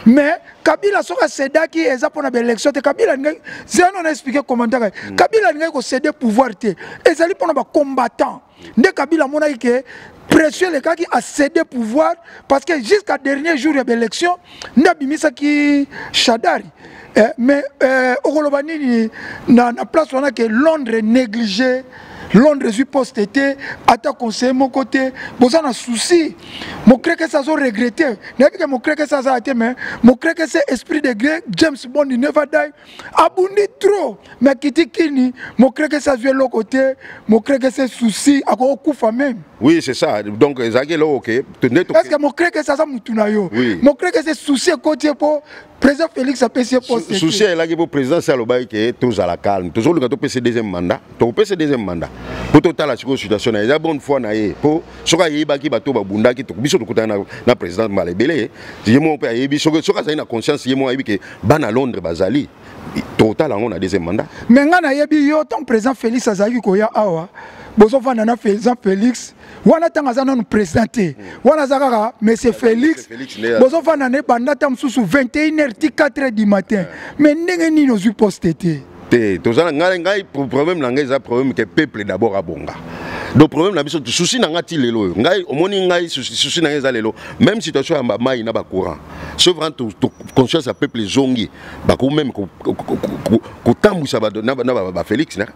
Mais Kabila soka cédé qui est pour la élection. Kabila c'est un expliqué comment dire. Kabila n'a pas cédé pouvoir te. Et ça lui pour nos combattants. Dès Kabila mona que pression les gars qui a cédé pouvoir parce que jusqu'à dernier jour de l'élection, n'a bimisa qui Chadari. Mais au Golobani na place on a que Londres négligé. Londres suis posté, atta conseiller mon côté, besoin d'un souci. Mon crée que ça soit regretté. N'est pas que mon crée que ça a été, mais mon crée que c'est esprit de guerre, James Bond, il never die. Aboundi trop, mais qui dit qu'il mon crée que ça soit l'autre côté, mon crée que c'est souci, à quoi coup même. Oui, c'est ça. Donc, Zagé là, ok. Est-ce que mon crée que ça soit moutunayo? Mon crée que c'est souci côté pour. Président Félix a passé poste. Souci est là que le président Salobaï qui est tous à la calme. Toujours le gars qui deuxième mandat. Tu peux deuxième mandat. Pour total la situation, il y a bonne foi naïe. Pour ce qui est baki bateau babunda qui te biso de na président Malébélé. Si moi on peut y biso ce qui a une conscience si moi que ban à Londres bazali. Total on a deuxième mandat. Mais ngana yebi yo ton président Félix azaki koya awa. Bozo fa nana président Félix. Wana tangazana nous présenter. Wana zakaka monsieur Félix. Bozo fa nana banda tam sous 21h 4h du matin. Mais ndenge ni nos posté. Tozala ngai problème na ngai za problème que peuple d'abord a bonga. Donc problème na biso souci na ngati lelo. Ngai omoni ngai souci na ngai za lelo. Même situation ya mai na ba courant. Sauf rend conscience à peuple zongi. Ba ko même ko tambousa ba na Félix na.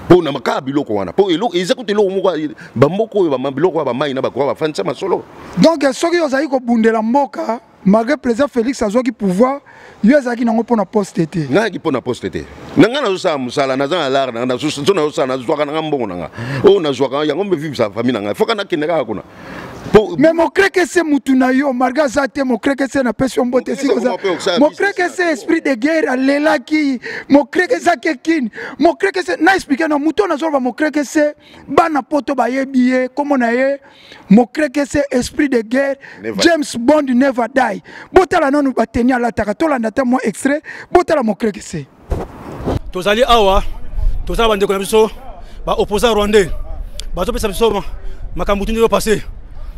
Pour na maka biloko wana. Pour eloko ezakute lo moko ba moko ba biloko ba mai na ba ko ba fansa masolo. Donc soki ozali ko bundela mboka malgré président Félix a qui pouvoir, il y a qui n'ont pas poste été. N'a qui pas poste été. N'a pas ça musala na za lar na so na so na zo kana mbongo na. O na zo kana yango me vivre sa famille na. Faut kana kinera kuna. Mais mon crée que c'est mutunayo marga zate mon crée que c'est na passion beauté si mon crée que c'est esprit de guerre lela qui mon crée que ça kekin mon crée que c'est na expliquer na muto na zo mon crée que c'est bana poto ba yebié comme na ye mon crée que c'est esprit de guerre James Bond never die botala nanu batenia la takatola ndata mo extrait botala mon crée que c'est tozali awa tozala bande ko na biso ba opposant rwandais bazo pesa biso makambutu ndio passé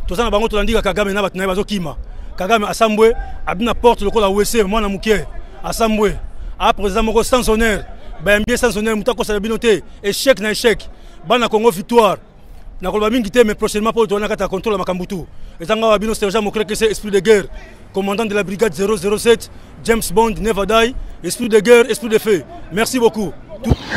tozana bango tolandika Kagame na batuna bazo kima Kagame asambwe abina porte lokola WC mwana mukie asambwe a président moko sans honneur ba mbie sans honneur mutako sa binoté échec na échec bana Congo victoire na koloba mingi te mais prochainement pour tourner kata contrôle makambutu ezanga wa bino sergent mokre que c'est esprit de guerre commandant de la brigade 007 James Bond never die esprit de guerre esprit de feu merci beaucoup.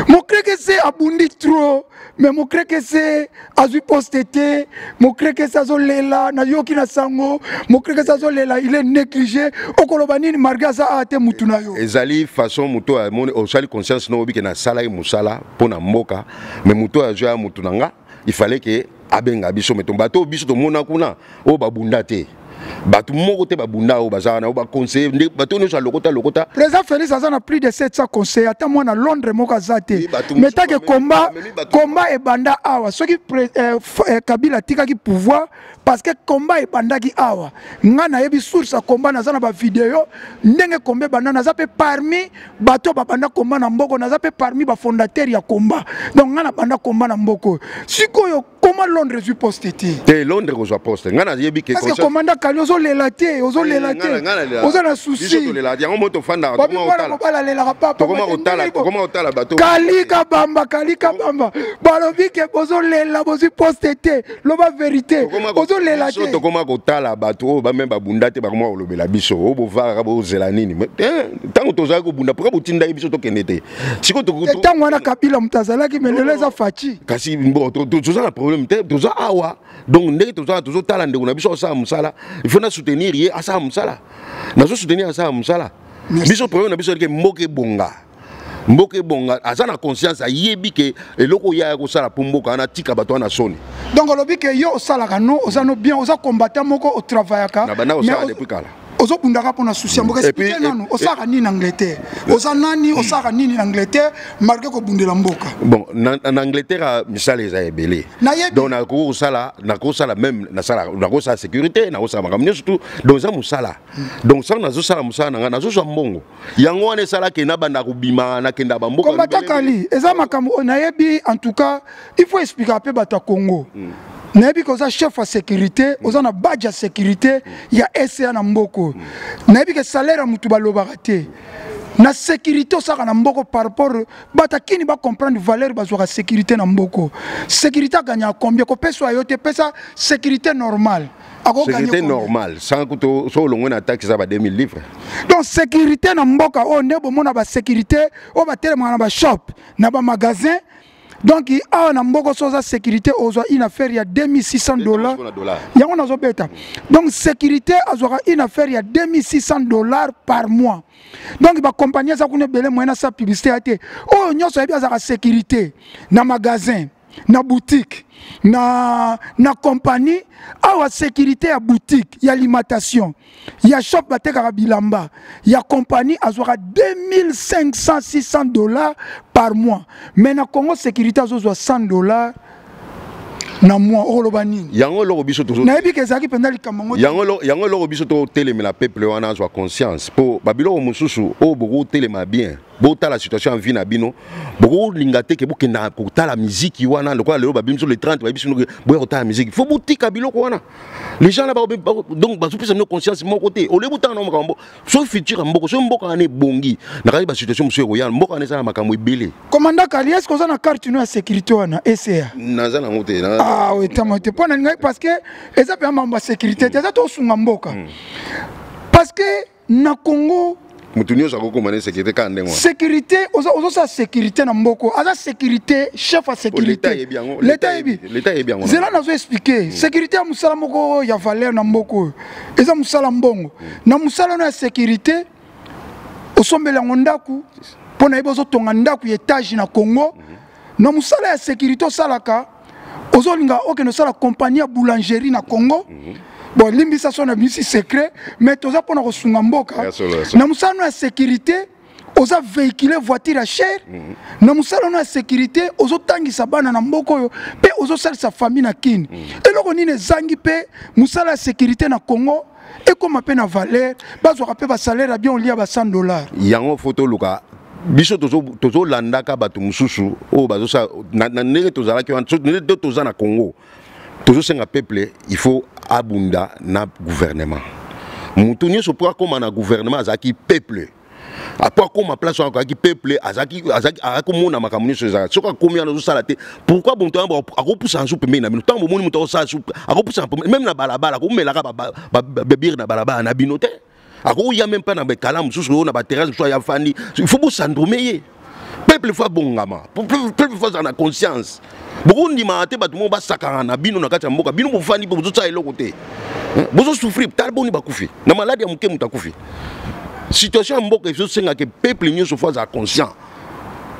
Mon crée que c'est abundi trop, mais mon crée que c'est azu postété, mon crée que ça zolela, na yoki na sango, mon crée que ça zolela, il est négligé. Au kolobani marga ça a été mutunayo. Ezali façon muto a mon au sali conscience no obi que na sala musala pona mboka, mais muto a joa mutunanga, il fallait que abenga biso metombato biso to mona kuna o babunda te. bato moko te babunda o bazana o ba conseiller bato no sa lokota président Félix Azana plus de 700 conseillers ata moi na Londres moko azate mais tant que combat et banda awa ceux qui Kabila tika ki pouvoir parce que combat et banda ki awa ngana yebi source combat na zana ba vidéo ndenge combat banda na zape parmi bato ba banda combat na mboko na zape parmi ba fondateur ya combat donc ngana banda combat na mboko sikoyo comment Londres lui poste te Londres ko poste ngana yebi ke parce que commandant Kali ozo lelaté ozo na souci biso to lelaté yango moto fanda comment otala bato Kali kabamba balobi ke bozo lela bozo poste te loba vérité ozo lelaté to comment otala bato ba même babunda te ba comment olobela biso o bo vara bo zela nini tango toza ko bunda pourquoi botinda biso to kenete siko to tango wana Kabila mutazala ki melelo za fachi kasi mbo toza na problème te toza awa donc ndenge tozo tala ndeko na biso sa musala il faut na soutenir ye asa musala na zo soutenir asa musala biso problème na biso ke mboke bonga asa na conscience ayebi ke eloko ya ko sala pour mboka na tika bato na soni donc lobi ke yo osala kano osano bien osa combattant moko au travail ka na bana osala depuis kala ozo bundaka pona souci mboka expliquer nanu osaka nini en Angleterre osanani osaka nini en Angleterre marqué ko bundela mboka bon en Angleterre misala eza ebele donc na ko sala même na sala na ko sala sécurité na ko sala makambo surtout donc za musala donc ça na zo sala musala na zo zo mbongo yango wana sala ke na banda ko bima na kenda ba mboka combattant Kali eza makambo na yebi en tout cas il faut expliquer peu bata Congo nayebi koza chef à sécurité oza na badge à sécurité ya SCA na mboko nayebi ke salaire mutu balobaka te na sécurité osaka na mboko par rapport bata kini ba comprendre valeur bazwaka sécurité na mboko sécurité gagna combien ko pesa yo te pesa sécurité normale sécurité normale sans que so longo na taxe za ba 2000 livres donc sécurité na mboka o ndebo mona ba sécurité o ba telema na ba shop na ba magasin. Donc, il y a une sécurité aux une affaire il y a $2600. Il y a une bêta. Donc, sécurité a une affaire il y a $2600 par mois. Donc, il va accompagner ça qu'on est belé moyen sa publicité. Oh, nous avons la sécurité dans magasin, dans boutique, dans compagnie. Ah, sécurité à boutique, il y a l'alimentation, il y a shop à Bilamba, il y a compagnie à $2500-600 par mois. Mais dans Congo sécurité à $100 na mois orobani. Yango lo biso to. Na ebi kezaki pendant likambo. Yango lo biso to telema la peuple wana zo conscience. Po babilo mususu o bogo telema bien. Bota la situation en vie na bino. Bogo lingate ke bokenda ko ta la musique wana le quoi le babimso le 30 babiso no boyo ta la musique. Faut botika biloko wana. Les gens là donc bazo pesa no conscience mon côté. O le bota no makambo. So futur mboko so mboka ane bongi. Na kali ba situation monsieur royal mboka ane sa makambo ibele. Commandant Kali est-ce que ça na carte no ya sécurité wana SCA. Naza na ngote na. Ah oui, parce que les gens de sécurité, ils sont parce que na Congo, sécurité, on sécurité na mboko, on sécurité, chef à sécurité. L'État est bien. C'est là que nous expliqué. Sécurité à Moussala Moko, il y a valeur na mboko. Et ça Moussala Mbongo. Na Moussala na sécurité, au sommet la Ngondaku, pour na ibozo tongandaku étage na Congo. Na Moussala ya sécurité au Salaka. Ozolinga oke no sala compagnie boulangerie na Congo. Bon limbisa sona bisi secret mais toza pona ko sunga mboka. Na musala na sécurité oza véhiculer voiture à cher. Na musala na sécurité ozo tangisa bana na mboko yo pe ozo sala sa famille na kini. Eloko nini zangi pe musala sécurité na Congo et comme appelle na valeur bazo rapé ba salaire bien on lia ba $100. Yango photo luka biso tozo landaka bato mususu o bazo sa na ndenge tozala ki wana toza na Congo tozo senga peuple il faut abunda na gouvernement mutu nyonso pour akoma na gouvernement azaki peuple après comme place azaki peuple azaki akomona makambo nyonso ezala soka combien na sala te pourquoi bon temps akopusa nsu pembe na bino tango moni mutu osala akopusa même na balabala komelaka ba bebir na balabala na bino te. Il y a même pas dans les calams, on a des terrasses, il faut s'endormir. Peuple faut bongama, peuple faut en conscience. Beaucoup de gens ont dit sakana, bino na kati mboka, bino bufani bo zo tsala côté. Bozo souffrir, talbo ni bakufi. Na maladie ya muke mutakufi. Situation mboka il faut senga que peuple nyo soit conscient.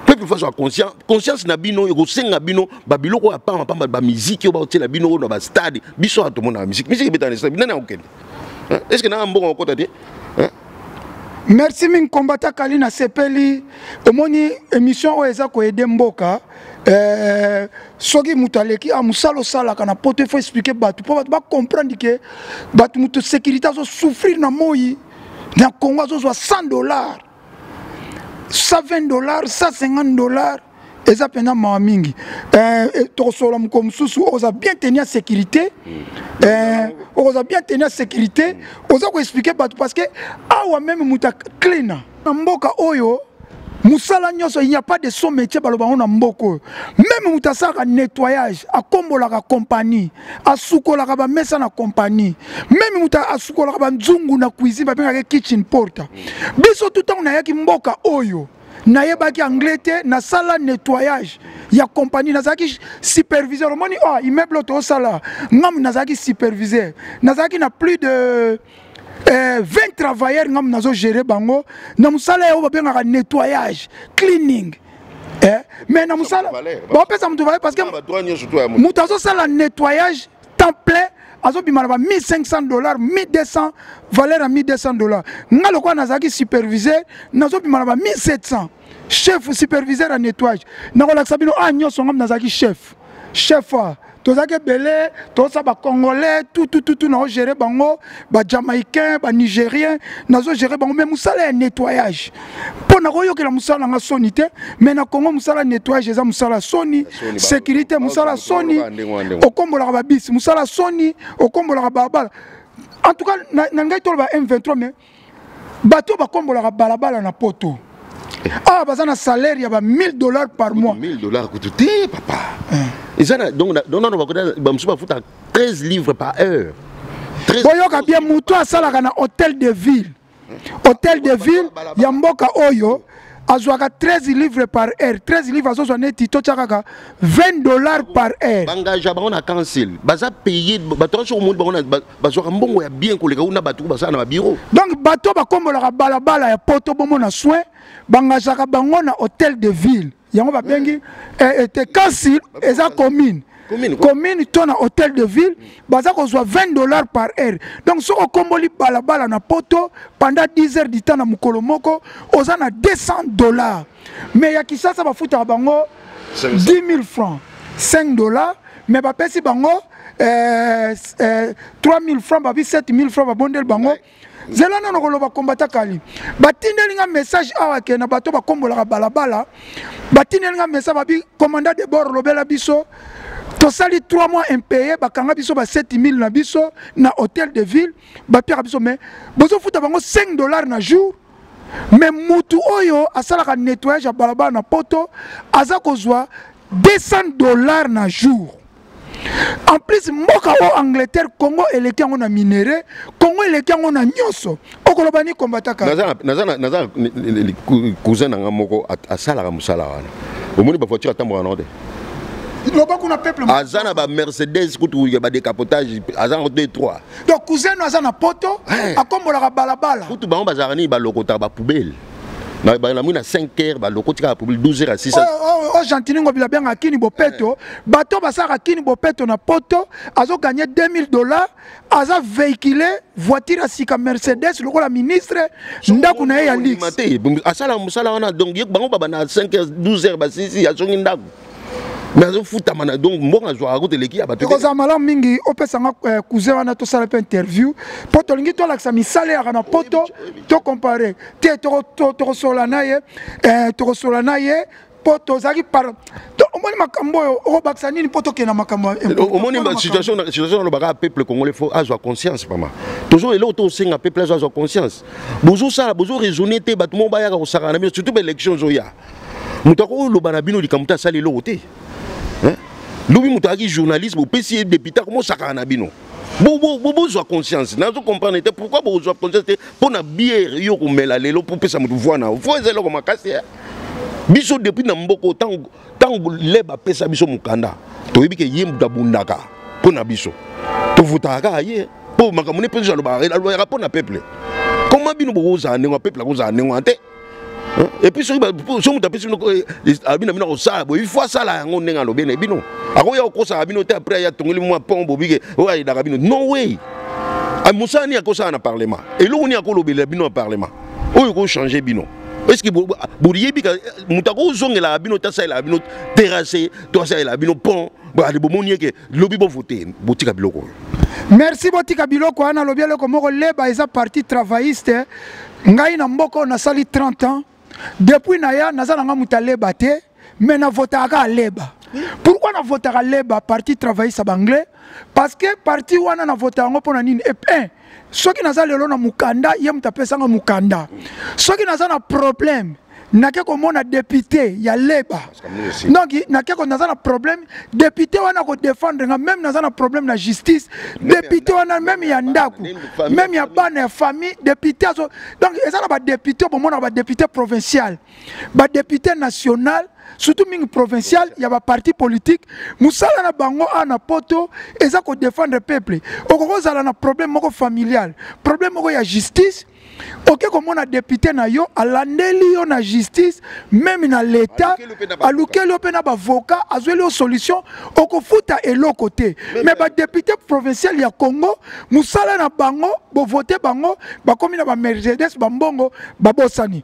Peuple faut soit conscient. Conscience na bino ego senga bino ba biloko ya pamba ba musique yo ba otela bino na ba stade, biso atomona musique. Musique betana stade, nana okende. Est-ce que na mbongo ko tati? Merci min kombata kali na sepeli omoni émission o eza ko aider mboka soki mutaleki a musalo sala kana poto faut expliquer batu po ba comprendre que batu muto sécurité zo souffrir na moyi na Congo zo $100 $120 $150 eza pena ma mingi tosola mkomsusu oza bien tenir sécurité oza bien tenir sécurité oza ko expliquer batu parce que awa même muta clean na mboka oyo musala nyoso il n'y a pas de son métier baloba on na mboko même muta saka nettoyage akombola ka compagnie asukola ka ba mesa na compagnie même muta asukola ka ba nzungu na cuisine ba benga kitchen porter biso tout temps na yaki mboka oyo na yebaki anglais te na sala nettoyage ya compagnie nazaki superviseur moni immeuble to sala ngam nazaki superviseur nazaki na plus de 20 travailleurs ngam nazo gérer bango na musala yo babengaka nettoyage cleaning mais na musala bon pesa mutu va parce que mutazo sala nettoyage temps plein azo bimala ba $1500 $1200 valeur à $1200 ngalo kwa nazaki superviseur nazo bimala ba $1700 chef superviseur à nettoyage nakola sabino nyoso ngam nazaki chef tozaki belé toza ba congolais tout na gérer bango ba jamaïcain ba nigérien nazo gérer bango mais musala ya nettoyage pona koyokela musala nga soni te mais na Congo musala nettoyage eza musala soni sécurité musala soni okombola ba bis musala soni okombola ba en tout cas na ngai tolo ba M23 mais bato ba kombola balabala na poto baza na salaire ya ba $1000 par mois. $1000 coûte te papa. Donc on va foutre 13 livres par heure. Boyoka bien muto asalaka na hôtel de ville. Hôtel de ville ya mboka oyo azwaka 13 livres par heure. 13 livres azozwa neti to chakaka $20 par heure. Bangaja ba on a cancel. Baza payer bato sur monde ba bazwaka mbongo ya bien koleka una bato baza na bureau. Donc bato ba kombola balabala ya poto bomo na soin bangajaka bango na hôtel de ville. Yango ba bengi te cancel eza commune. Commune to na hôtel de ville baza kozwa $20 par heure. Donc soko komboli balabala na poto pendant 10 heures du temps na mukolo moko oza na $200. Mais ya kisasa ba futa bango 10 000 francs, $5 mais ba pesi bango 3 000 francs ba 7 000 francs ba bondel bango. Zelana no koloba kombata kali. Batindelinga message awa ke na bato ba kombola balabala. Batindelinga message babi commandant de bord lobela biso. To sali 3 mois impayé bakanga biso ba 7000 na biso na hôtel de ville. Ba pira biso mais bozo futa bango $5 na jour. Mais mutu oyo asala ka nettoyage ya balabala na poto aza kozwa $200 na jour. En plus, mboka o Angleterre, Congo eleki yango na minéré, Congo eleki yango na nyoso. Okolobani kombataka. Naza cousin nanga moko asala musala wana. Omoni ba voiture atamboka na ode. Loba kuna peuple. Azana ba Mercedes kutu ya ba décapotage, azana 2-3. Donc cousin no azana poto, akombola balabala. Kutu bango bazarani ba lokota ba poubelle. Na 5 heures ba lokotika pour 12 heures à 6 heures. Gentilini bila bien akini bopeto, bato basaka akini bopeto na poto, azo gagner $2000, aza véhiculé voiture asika Mercedes lokola ministre ndaku na ya lix. Asala musala wana donc yek bango baba na 5 heures 12 heures ba 6 ya songi ndaku. Mais azo futa mana donc mbonga zo akote leki ya bato. Ko za mala mingi opesanga cousin wana to sala pe interview, poto lingi to laksa misale ya na poto to comparer. Te to solana ye poto zaki par omoni makambo o baksa nini poto ke na makambo omoni situation no baka peuple congolais faut avoir conscience mama toujours là auto singa peuple avoir conscience bozo sala bozo raisonner te bato mo ba ya ko saka na surtout ba élection zo ya mutako lo bana bino likamuta sali lo te hein lobi mutaki journaliste bo pesi député comment saka na bino bozo conscience nazo comprendre te pourquoi bozo conscience pour na bière yo ko mela lelo pour pesa mutu voana faut ezelo ko makasi biso depuis na mboko tango leba pesa biso mukanda to yebike yembu bundaka pona biso to vutaka ye po makamune pesa lo ba ya pona peuple comment bino boza nengo peuple ko za nengo ante et puis so muta pesa no abina bino ko sala bo il faut sala yango nenga lo bene bino ako ya ko sa bino te après ya tongoli mwa pon bobike o ya daga bino no way Moussa ni akosa na parlement. Et l'on y a kolobela bino parlement. Oyo ko changer bino. Est-ce que bouriye bika mutako zongela bino tasa la bino terrassé, tasa la bino pont, ba de bomonier que lobi bo voter, botika biloko. Merci botika biloko ana lobi le komoko leba eza parti travailliste. Ngai na mboko na sali 30 ans. Depuis naya nazala nga mutaleba te, mais na votaka leba. Pourquoi na votaka leba parti travailliste anglais? Parce que parti wana na votaka ngo pona nini et soki naza lelo na mukanda ye mutapesa nga mukanda. Soki naza na problème nake komona député ya leba. Donc nake ko naza na problème député wana ko défendre nga même naza na problème na justice député wana même ya ndako même ya bana ya famille député donc eza na ba député bomona ba député provincial ba député national surtout mingi provincial il y a un parti politique musala na bango ana poto eza ko défendre peuple okoko zala na problème moko familial problème moko ya justice ok comme on a député na yo alandeli yo na justice même na l'état alukeli pe na ba avocat azweli solution okofuta elo côté mais ba député provincial ya Congo musala na bango bo voter bango ba komi na ba Mercedes ba mbongo ba bosani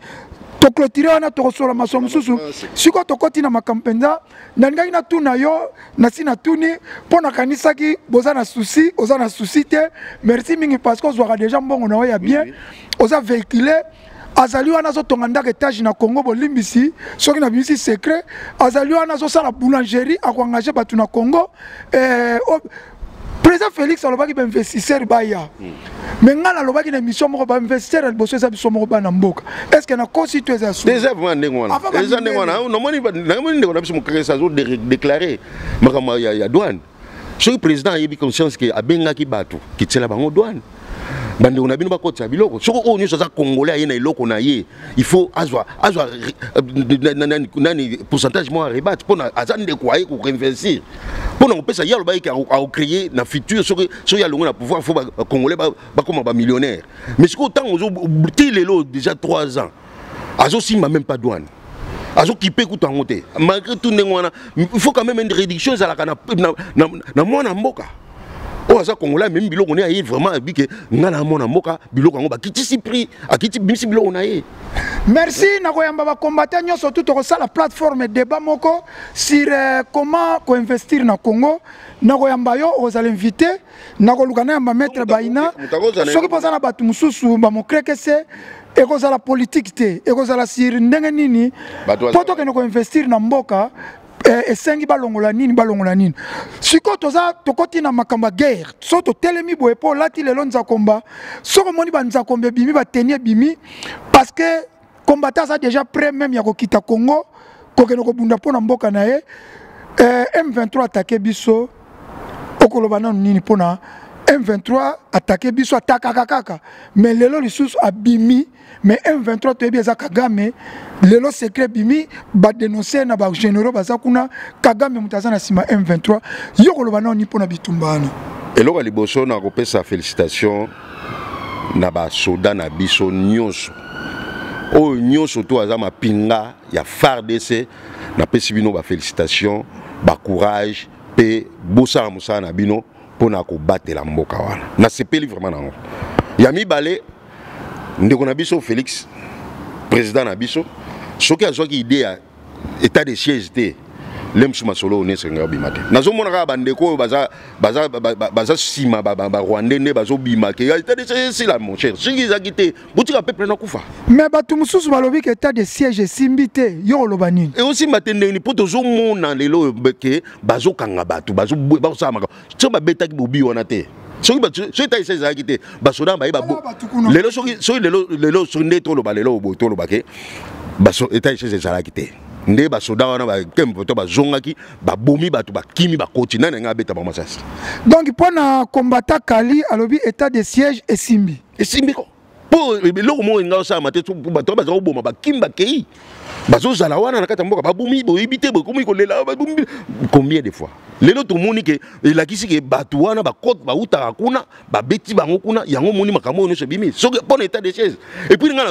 to clôturer wana to kosola masomo susu siko to koti na makampenza ndangai na tuna yo na sina tuni pona kanisaki bozana souci ozana souci te merci mingi parce que ozwaka déjà mbongo na ya bien oza véhiculé azali wana zo tonganda étage na Congo bolimbisi soki na bimisi secret azali wana zo sala boulangerie akoengager batu na Congo président Félix alobaki ba investisseur baya mais ngala alobaki na mission moko ba investisseur boso eza biso moko ba na mboka est-ce que na constitution eza sous déjà vraiment ndengwana eza ndengwana no moni ndeko na biso mokrekesa zo déclarer makama ya douane soki président ayebi conscience que abengaki bato kitela bango douane bande on a bino bakotsa biloko soko o nyo za congolais ayena iloko na ye il faut azwa nani pourcentage mo rebat pona azande kwa ko investir pona opesa yalo ba ki a créer na futur soko so ya longo na pouvoir faut congolais ba comme ba millionnaire mais soko tant ozo lelo déjà 3 ans azo simba même pas douane azo kipé kuta ngote malgré tout ndengwana il faut quand même une réduction za la na mwana mboka. Oh, ça Congolais même biloko on est vraiment que ngana mona mboka biloko ngo ba kitisi prix akiti bimisi biloko na ye. Merci na koyamba ba combattant nyoso tout ko sala plateforme débat moko sur comment ko investir na Congo na koyamba yo aux inviter na ko lukana yamba maître Baina soki poza na batu mususu ba mokreke se ekozala politique te ekozala sur ndenge nini poto ke ko investir na mboka esengi balongola nini siko toza tokoti na makamba guerre so to telemi boye po lati lelo nza komba soko moni banza kombe bimi batenie bimi parce que combattant ça déjà prêt même ya kokita Congo kokeno ko bunda pona mboka na ye M23 attaqué biso okoloba na nini pona M23 attaqué biso attaque kaka mais lelo lisusu abimi mais M23 toyebi eza Kagame lelo secret bimi ba dénoncer na ba généraux baza kuna Kagame mutaza na sima M23 yokoloba na ni pona bitumbana eloko liboso na kopesa félicitations na ba soda na biso nyonso o nyonso to aza mapinga ya FARDC na pesi bino ba félicitations ba courage pe bosa musa na bino pona ko batela mboka wana na sepeli vraiment nango ya mibale ndeko na biso Félix président na biso soki azwaki idée ya état de siège te lemsu masolo ne senga bimate nazomona ka bandeko baza sima ba Rwandais ne bazo bimake état de siège c'est la mon cher soki ezakite botika peuple na kufa mais batu mususu balobi que état de siège simbite yo loba nini et aussi matende ni poto zo mona lelo beke bazo kanga batu bazo samaka so ba betaki bobi wana te soki état de siège ezakite basoda ba lelo soki lelo sonde to loba lelo boto loba ke baso état de siège ezakite nde basoda wana ba kempo to bazongaki babomi batu bakimi bakoti nana nga beta mama sasa donc pona combattant Kali alobi état de siège esimbi ko po loko mo nga sa mate to bato bazo boma bakimi bakei bazo zala wana na kata mboka babomi boyibite bokomi kolela babomi combien de fois lelo to moni ke elakisi ke batu wana bakoti bauta kuna babeti bango kuna yango moni makambo no sebimi so pona état de siège et puis nga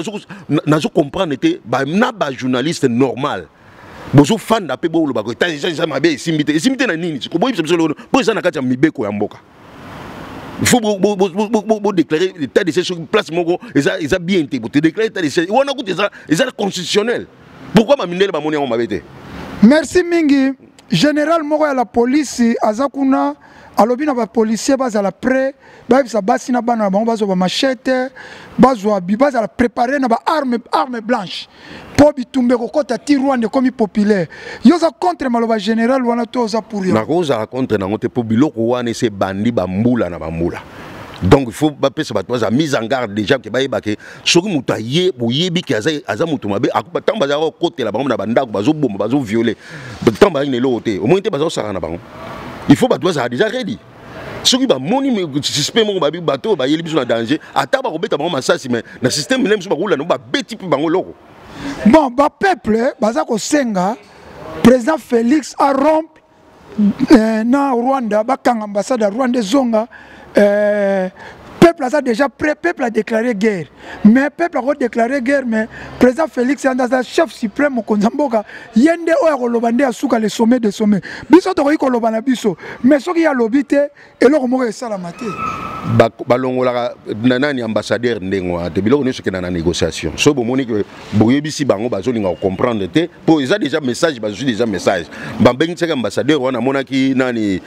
nazo comprendre te ba na ba journaliste normal bozo fan da pe bolo bako état de siège mabe esimite na nini ko boyibisa biso lelo po eza na kati ya mibeko ya mboka Il faut déclarer l'état de siège sur place, ils ont bien été. Pour déclarer l'état de siège, ils ont constitutionnel. Pourquoi ma minelle on m'a été? Merci Mingi. Général Moro à la police, Azakuna, alobina ba policier bas à la pré, ba sa basina bana ba bazo ba machette, bazo bibaz à la préparer na ba arme blanche. Po bitumbe ko kota Rwanda comme populaire. Yo za contre maloba général wana to za pour yo. Na ko za contre na ngote po biloko wana se bandi ba mbula na ba mbula. Donc il faut pas se battre à mise en garde déjà que baye baké soki mutu aye boyebi ki aza mutu mabe akupata baza ko côté la bango na bandako bazo bomba bazo violer tant ba ne loté au moins te bazo sara na bango il faut battre ça déjà ready soki ba moni suspect mo ba bi bato ba yeli biso na danger ata ba ko beta bango masasi mais na système même so ba roula no ba beti pi bango loko bon ba peuple baza ko senga président Félix a rompre na Rwanda bakanga ambassade Rwanda zonga. Peuple a déjà prêt, peuple a déclaré guerre. Mais peuple a déclaré guerre, mais président Félix Andaza, chef suprême au Konzamboka, yende o lobande asuka le sommet des sommets. Biso to ko lobana biso, mais ce qui a lobité et le mo salamate. Balongola nanani ambassadeur ndengwa te biloko nyonso ke na négociation. So bomoni que boyebisi bango bazolinga comprendre te, po eza déjà message bazo déjà message. Bambengi tsaka ambassadeur wana monaki nani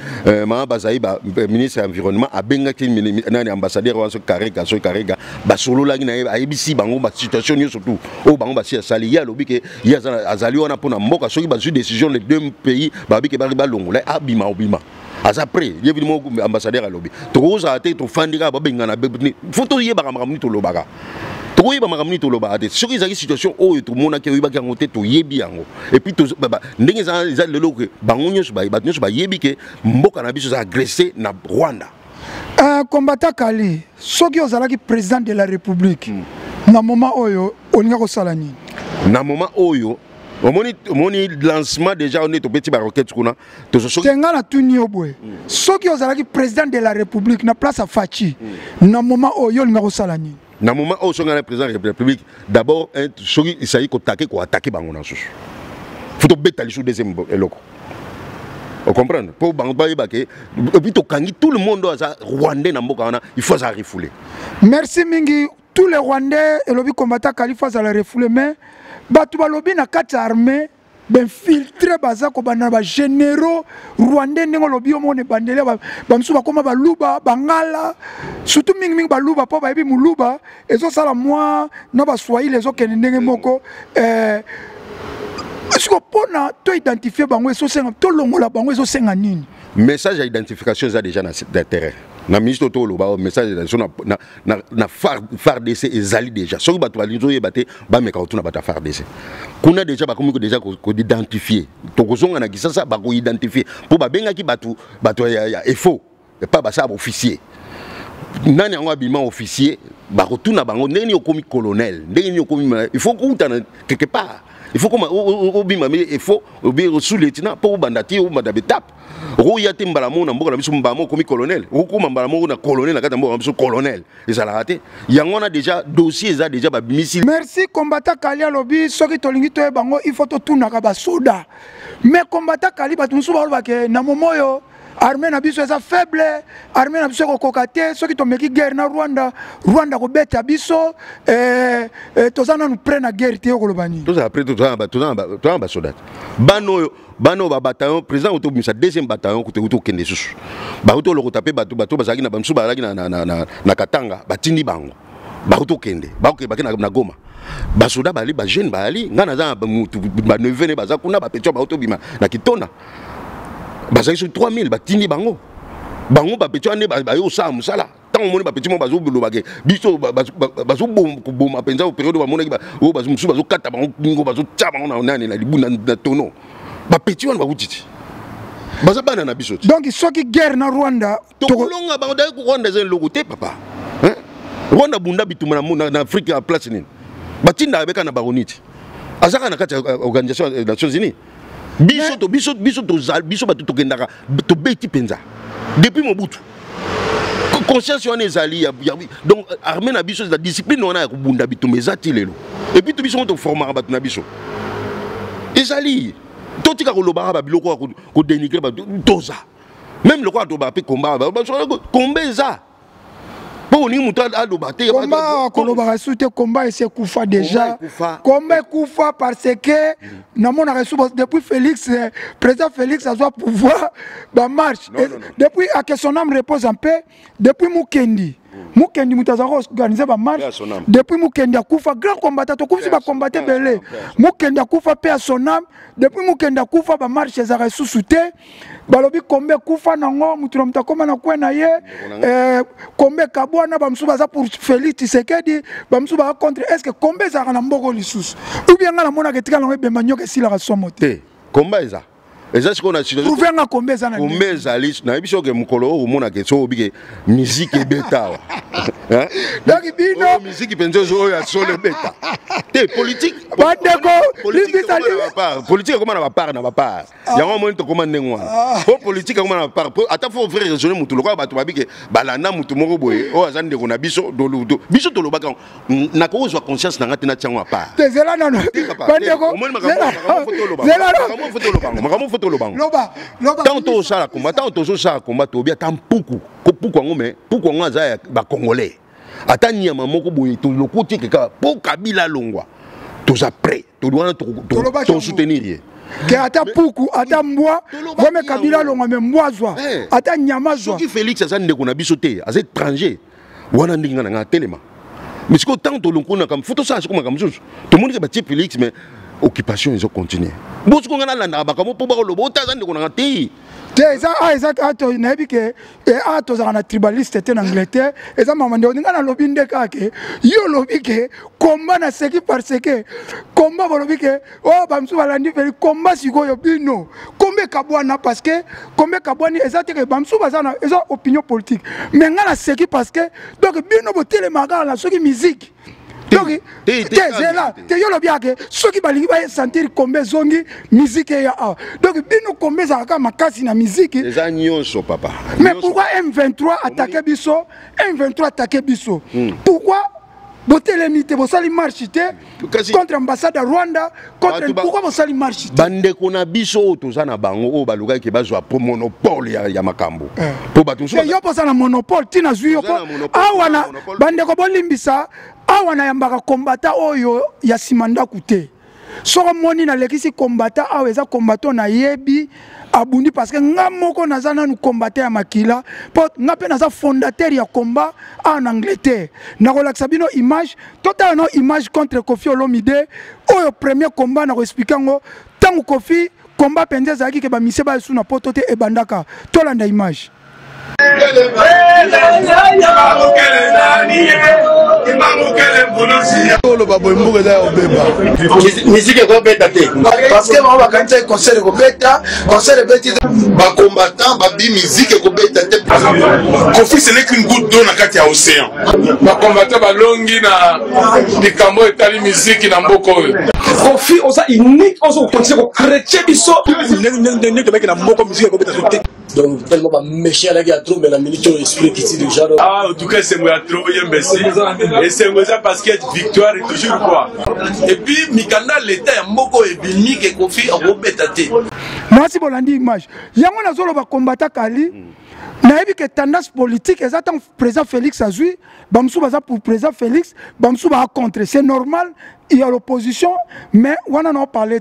ma bazai ba ministre environnement abenga ki nani ambassadeur wana so karega basolo la na ayebisi bango ba situation nyonso tout o bango ba sia sali ya lobi ke ya azali wana pona mboka soki bazu décision les deux pays babi ke ba longola abima obima. Après, il y a évidemment ambassadeur à lobby. Trop ça a été trop fandira, babengana, photo y est baramamni to lobaga. Trop y baramamni to lobaga. Sur les situations où tout le monde a qui va gangoter to yebi ango. Et puis tout baba, n'engage ça le loco, bangonios ba, batnios ba yebi ke mboka na biso agressé na Rwanda. Combattant Kali, soki ozalaki président de la République. Na moment oyo, olinga ko salani. Na moment oyo. Moni lancement déjà on est au petit baroquette kuna to so tenga na tuni obwe soki ozalaki président de la République na place à Fachi na moment oyo linga ko salani na moment oyo songa na président de la République d'abord soki il s'agit ko attaquer bango na susu faut to beta li sous deuxième eloko on comprend pour bango ba yebake puis to kangi tout le monde aza rwandais na mboka wana il faut ça refouler. Merci mingi tous les rwandais et lobi combattant Khalifa za la refouler mais batu balobi na kati armée ben filtré baza ko bana ba généraux rwandais ndenge lobi o mone bandele ba msu ba koma ba luba bangala surtout mingi ba luba po ba yebi muluba ezo sala moi na ba swahili ezo kene ndenge moko est-ce que pona to identifier bango ezo senga to longola bango ezo senga nini message à identification ça déjà na terrain. Na ministre to loba message na FARDC ezali déjà soki bato balizo yebate ba meka otuna bata FARDC kuna déjà ba komi ko déjà ko identifier to kozonga na kisasa ba ko identifier po ba benga ki bato ya efo et pas ba ça officier nani yango abima officier ba kotuna bango ndeni okomi colonel ndeni okomi il faut ko utana quelque part il faut comme obima mais il faut obéir sous lieutenant pour bandati ou madame étape roya timbala mona mboka na biso mbamo komi colonel okuma mbala mona colonel na kata mboka biso colonel ezala raté yango na déjà dossier za déjà ba missile. Merci combattant Kali alobi soki tolingi to bango il faut to tuna ka ba soda mais combattant Kali ba tunsu ba ke na momoyo armée na biso eza faible armée na biso ko kokate soki to meki guerre na Rwanda ko beta biso tozana nous prendre guerre te ko lobani toza après toza ba soda bano ba bataillon président auto misa deuxième bataillon ko te kende susu ba auto lo ko taper bato bazaki na bamsu balaki na Katanga batindi bango ba auto kende ba ko bakena na Goma ba soda bali ba jeune bali ngana za ba nevene baza kuna ba petio ba auto bima na Kitona bazaki sur 3000 batindi bango ba petio ane ba yo sa musala tant on moni ba petio mo bazo bulobake biso bazo boma penza au période ba monaki ba o bazo musu bazo kata bango ngo bazo tsa bango na nani na libuna na tono ba petio ane ba utiti baza bana na biso donc soki guerre na Rwanda to kolonga bango da ko Rwanda zen logo te papa hein Rwanda bunda bituma na Afrique en place nini batinda beka na baroniti azaka na kati organisation des Nations Unies biso batu tokendaka to beti penza depuis Mobutu conscience on ezali donc armée na biso la discipline on a ko bunda bitumba ezati lelo et puis to biso to former batu na biso ezali to tika ko loba ba biloko ko dénigrer ba toza même le quoi to ba pe combat eza Pour ni muta aloba te. Combat koloba reçu te combat et c'est Koufa déjà. Combat Koufa parce que na mon reçu depuis Félix président Félix a doit pouvoir ba marche. Depuis à que son âme repose en paix depuis Mukendi. Mukendi mutazako organiser ba marche. Depuis Mukendi a Koufa grand combattant to comme si ba combattre belé. Mukendi a Koufa paix à son âme. Depuis Mukendi a Koufa ba marche za reçu souté. Balobi combat Koufa nango mutu mta koma na kwena ye. Combat Kabwana bamsuba za pour Félix Tshisekedi bamsuba contre est-ce que combat za na mboko lisusu ou bien ngala mona ketika na bemba nyoka sila rasomo te combat eza eza ce qu'on a pour faire na combat za na combat za liste na biso ke mukolo o mona ke so bike musique beta hein donc bino musique penzo zo ya solo beta te politique bandeko politique comment na ba part na ba part yango mo to comment ndengwa po politique comment na ba part ata faut vrai raisonner mutu lokwa bato babike balanda mutu moko boye o azande ko na biso doludo biso to lobaka na ko zo conscience na ngati na tiango part te zela nano bandeko zela loba tant to sala combat tant to sala combat to bia tant puku ko puku ngome puku ngaza ya ba congolais ata nyama moko boye to lokoti keka po kabila longwa toza prêt to doit to soutenir que ata puku ata mbwa comme kabila longwa me mbwazwa ata nyama zwa qui Félix azande ko na biso te az étranger wana ndinga na telema mais ce que tant to lonkona comme photo ça comme comme chose tout le monde que bati Félix mais occupation ils ont continué bon ce qu'on a là ba comme pour le bota azande ko na te eza ato nayebi ke ato za na tribaliste te na Angleterre eza mama ndio ngana lobi ndeka ke yo lobi ke combat na seki parce que combat lobi ke oh bamsu balandi veli combat sikoyo bino combat kabwana parce que combat kabwani eza te ke bamsu bazana eza opinion politique mais ngana seki parce que donc bino botele magala na soki musique donc là te yolo biake soki balingi ba sentir combat zongi musique ya donc bino combat za ka makasi na musique les anyonso papa mais pourquoi M23 attaquer biso M23 attaquer biso pourquoi botelemite bosali marchite contre ambassade de Rwanda contre pourquoi bosali marchite bande kona biso toza na bango o baluka ke bazwa po monopole ya makambo po batu so yo posa na monopole tina zuyo ko awana bande ko bolimbisa awana yambaka kombata oyo ya simanda kute soko moni na lekisi kombata awa eza kombato na yebi abundi parce que nga moko naza nanu combattre ya makila po nga pe naza fondateur ya combat en Angleterre na kolakisa bino image tota no image contre Kofi Olomide oyo premier combat na ko expliquer ngo tangu Kofi combat penza zaki ke ba mise ba suna poto te ebandaka tolanda image musique ko beta te parce que ba kanza concert ko beta ba combattant ba bi musique ko beta te Kofi ce n'est qu'une goutte d'eau na kati ya océan ba combattant ba longi na bikambo etali musique na mboko Kofi oza unique ozo continuer ko créer biso ne mec na mboko musique ko beta te donc tellement pas méchant là qui a trop mais la minute explique ici déjà en tout cas c'est moi trop bien merci et c'est moi ça parce que victoire est toujours quoi et puis mikanda l'état ya mboko et bimi que Kofi a robetate merci bolandi image yango na zolo ba combattant kali na yebi que tendance politique exactement président Félix azui bamsou baza pour président Félix bamsou ba contre c'est normal il y a l'opposition mais on en a parlé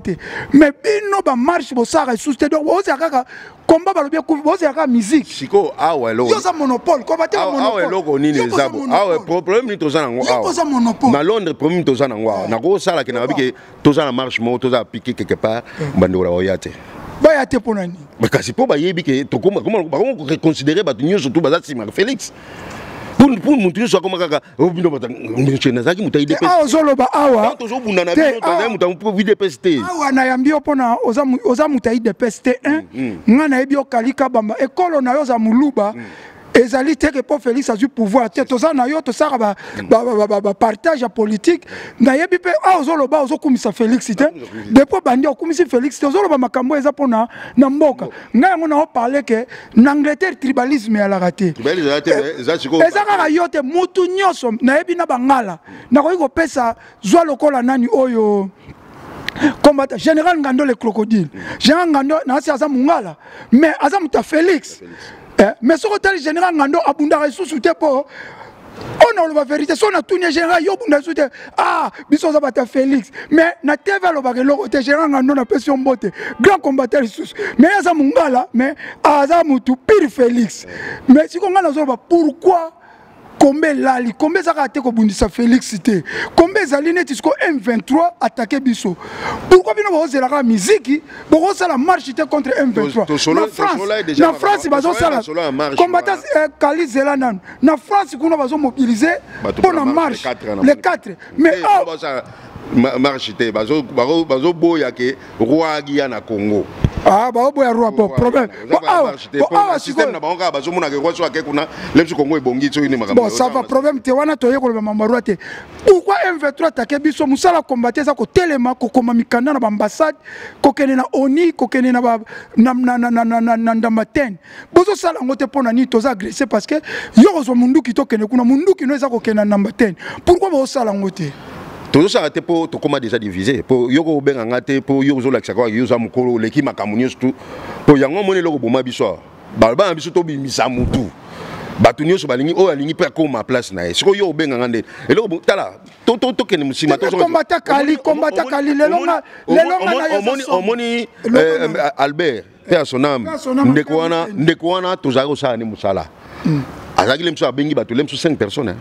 mais bino ba marche bo sara sousté donc o zaka combat ba lobia ko zaka musique siko awa lo yo za monopole combattre monopole awa logo nini zabo awa problème ni tozana ngo awa na Londres problème tozana ngo na ko sala ke na biki tozana marche mo toza piquer quelque part bando la oyate ba ya te ponani kasi po ba yebi ke to comment considérer ba tunyo surtout ba za Félix pour montrer soit comme kaka obino bata monsieur nazaki mutai de ah ozoloba awa to zo bunda na bino to mutai pour vide PST awa na yambi opona oza mutai de PST 1 ngana ebi okalika bamba ekolo na yo za muluba ezali teke po Félix azui pouvoir te toza na yo to saka ba partage politique na yebi pe ozoloba ozokumisa Félix te depuis bandi okumisi Félix te ozoloba makambo eza pona na mboka ngai ngo na parler que na Angleterre tribalisme ya la raté eza kaka yo te mutu nyoso na yebi na bangala na ko pesa zwa lokola nani oyo combattant général Ngando le crocodile général Ngando na si aza mungala mais aza muta Félix mais ce que le général Ngando abunda ressources te po On a la vérité, si on a tout le général, yo bunda soute ah, biso za bata Félix. Mais na TV lo bagelo te général ngando na pression bote. Grand combattant sous. Mais ça mungala, mais aza mutu pire Félix. Mais si on a na pourquoi combien lali, combien ça a été kobundisa Félix cité, combien zali net jusqu'au M23 attaqué biso. Pourquoi bino ba ozela la musique, bo la marche contre M23. Na France bazo sala combattant Kali zela nan. Na France kuna bazo mobiliser pour la marche les 4. Mais marche te bazo boya ke roi na Congo. Ah, bah, boya roi bon problème. Système na bango bazo mona ke roi so ke kuna lepsi Congo e bongi so ni makambo. Bon, ça va problème te wana toye ko mama roi te. Pourquoi M23 attaquer biso musala combattre ça ko telema ko koma mikanda na ambassade ko kene na ONU ko kene na na ndamaten. Bozo sala ngote pona ni toza agressé parce que yo zo mundu ki to kene kuna mundu ki no eza ko kene na ndamaten. Pourquoi bozo sala ngote? Tout ça a été pour comment déjà divisé pour yoko benga ngate pour yoko la chakwa yuza mukolo leki makamunyo tout pour yango moni loko boma biso balba biso to bimisa mutu batunyo so balingi o alingi pe ko ma place na siko yo benga ngande eloko tala to kene musima to combattre kali lelonga omoni Albert père son âme ndekwana tozako sa ni musala azaki lemso abengi batu lemso 5 personnes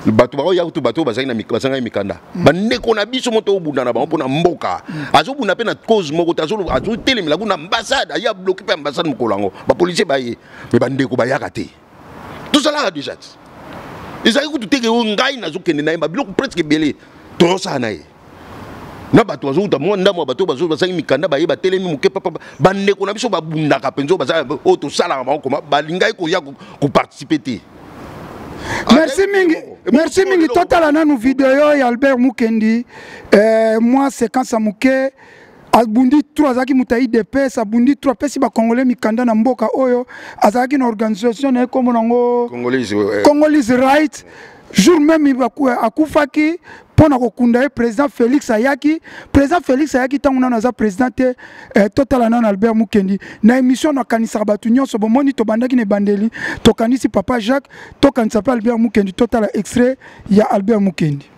bato ba ya to bato bazanga mikanda bande ko na biso moto obunda na ba mpona mboka azobunda pe na cause moko tazo telemela kuna ambassade ya bloquer pe ambassade mokolango ba policier ba ye mais bande ko ba ya kate tout ça là déjà ezali ko tuteke ngai na zokende na ba biloko presque belé to ça na ye na bato bazo ta mo ndamo bato bazo bazanga mikanda ba ye ba telemi moke papa bande ko na biso ba bunda ka penzo bazala o to sala ba ko ba lingai ko ya ko participer te. Merci mingi total nanu vidéo ya Albert Mukendi moi séquence à muke abundi 3 azaki mutayi DPS abundi 3 pesi ba congolais mikanda na mboka oyo azaki na organisation na comme nango Congolese right jour même akufaki pona kokunda président Félix Ayaki tangu nana za président total nana Albert Mukendi na émission na kanisa batu nyonso bomoni to bandaki ne bandeli to kanisi papa Jacques to kanisa pa Albert Mukendi total extrait ya Albert Mukendi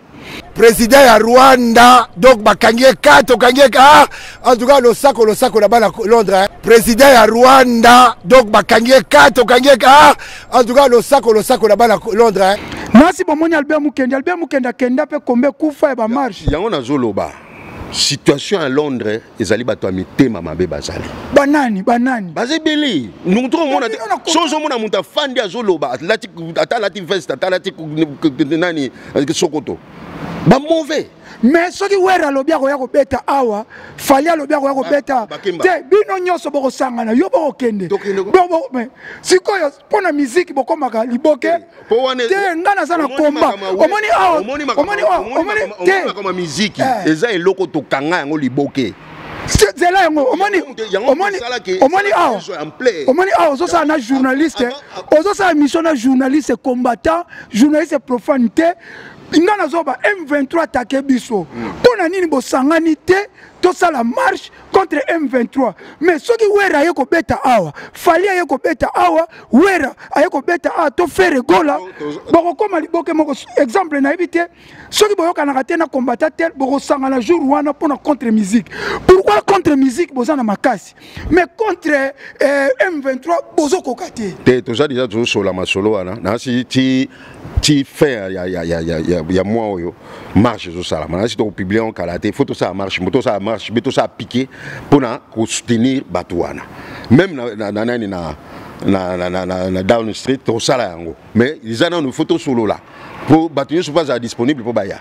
président ya Rwanda donc bakangie ka to kangie ka en tout cas le sako là-bas à Londres président ya Rwanda donc bakangie ka to kangie ka en tout cas le sako là-bas à Londres Merci bomoni Albert Mukendi akenda pe kombe kufa ba marche yango na zoloba situation à Londres ezali bato a mitema mabe bazali banani bazebeli nungutro mona sozo mona muta fandi azoloba atalati veste atalati nani sokoto ba mauvais mais ce qui wera lobia ko ya ko beta awa falia lobia ko ya ko beta te bino nyonso boko sangana yo boko kende bo mais sikoyo pona musique boko maka liboke te ngana sana komba omoni awa te comme musique eza eloko to kanga yango liboke zela yango omoni awa ozo sa na journaliste ozo sa mission na journaliste combattant journaliste profane te ngana zoba M23 attaqué biso pona nini bo sangani te to ça la marche contre M23 mais ceux qui wera yeko beta awa fali yeko beta awa wera ayeko beta a to faire gola boko koma liboke moko exemple na éviter ceux qui boyoka na raté na combattateur boko sangana jour wana pona contre musique pourquoi contre musique bozana makasi mais contre M23 bozo kokate te to ça déjà to sola masolo wana na si ti fait ya moi oyo marche zo sala mana si to publier en kalaté photo ça marche moto ça marche beto ça piqué pour soutenir batouana même na Down Street to sala yango mais ils ont une photo solo là pour batouner soit pas disponible pour baya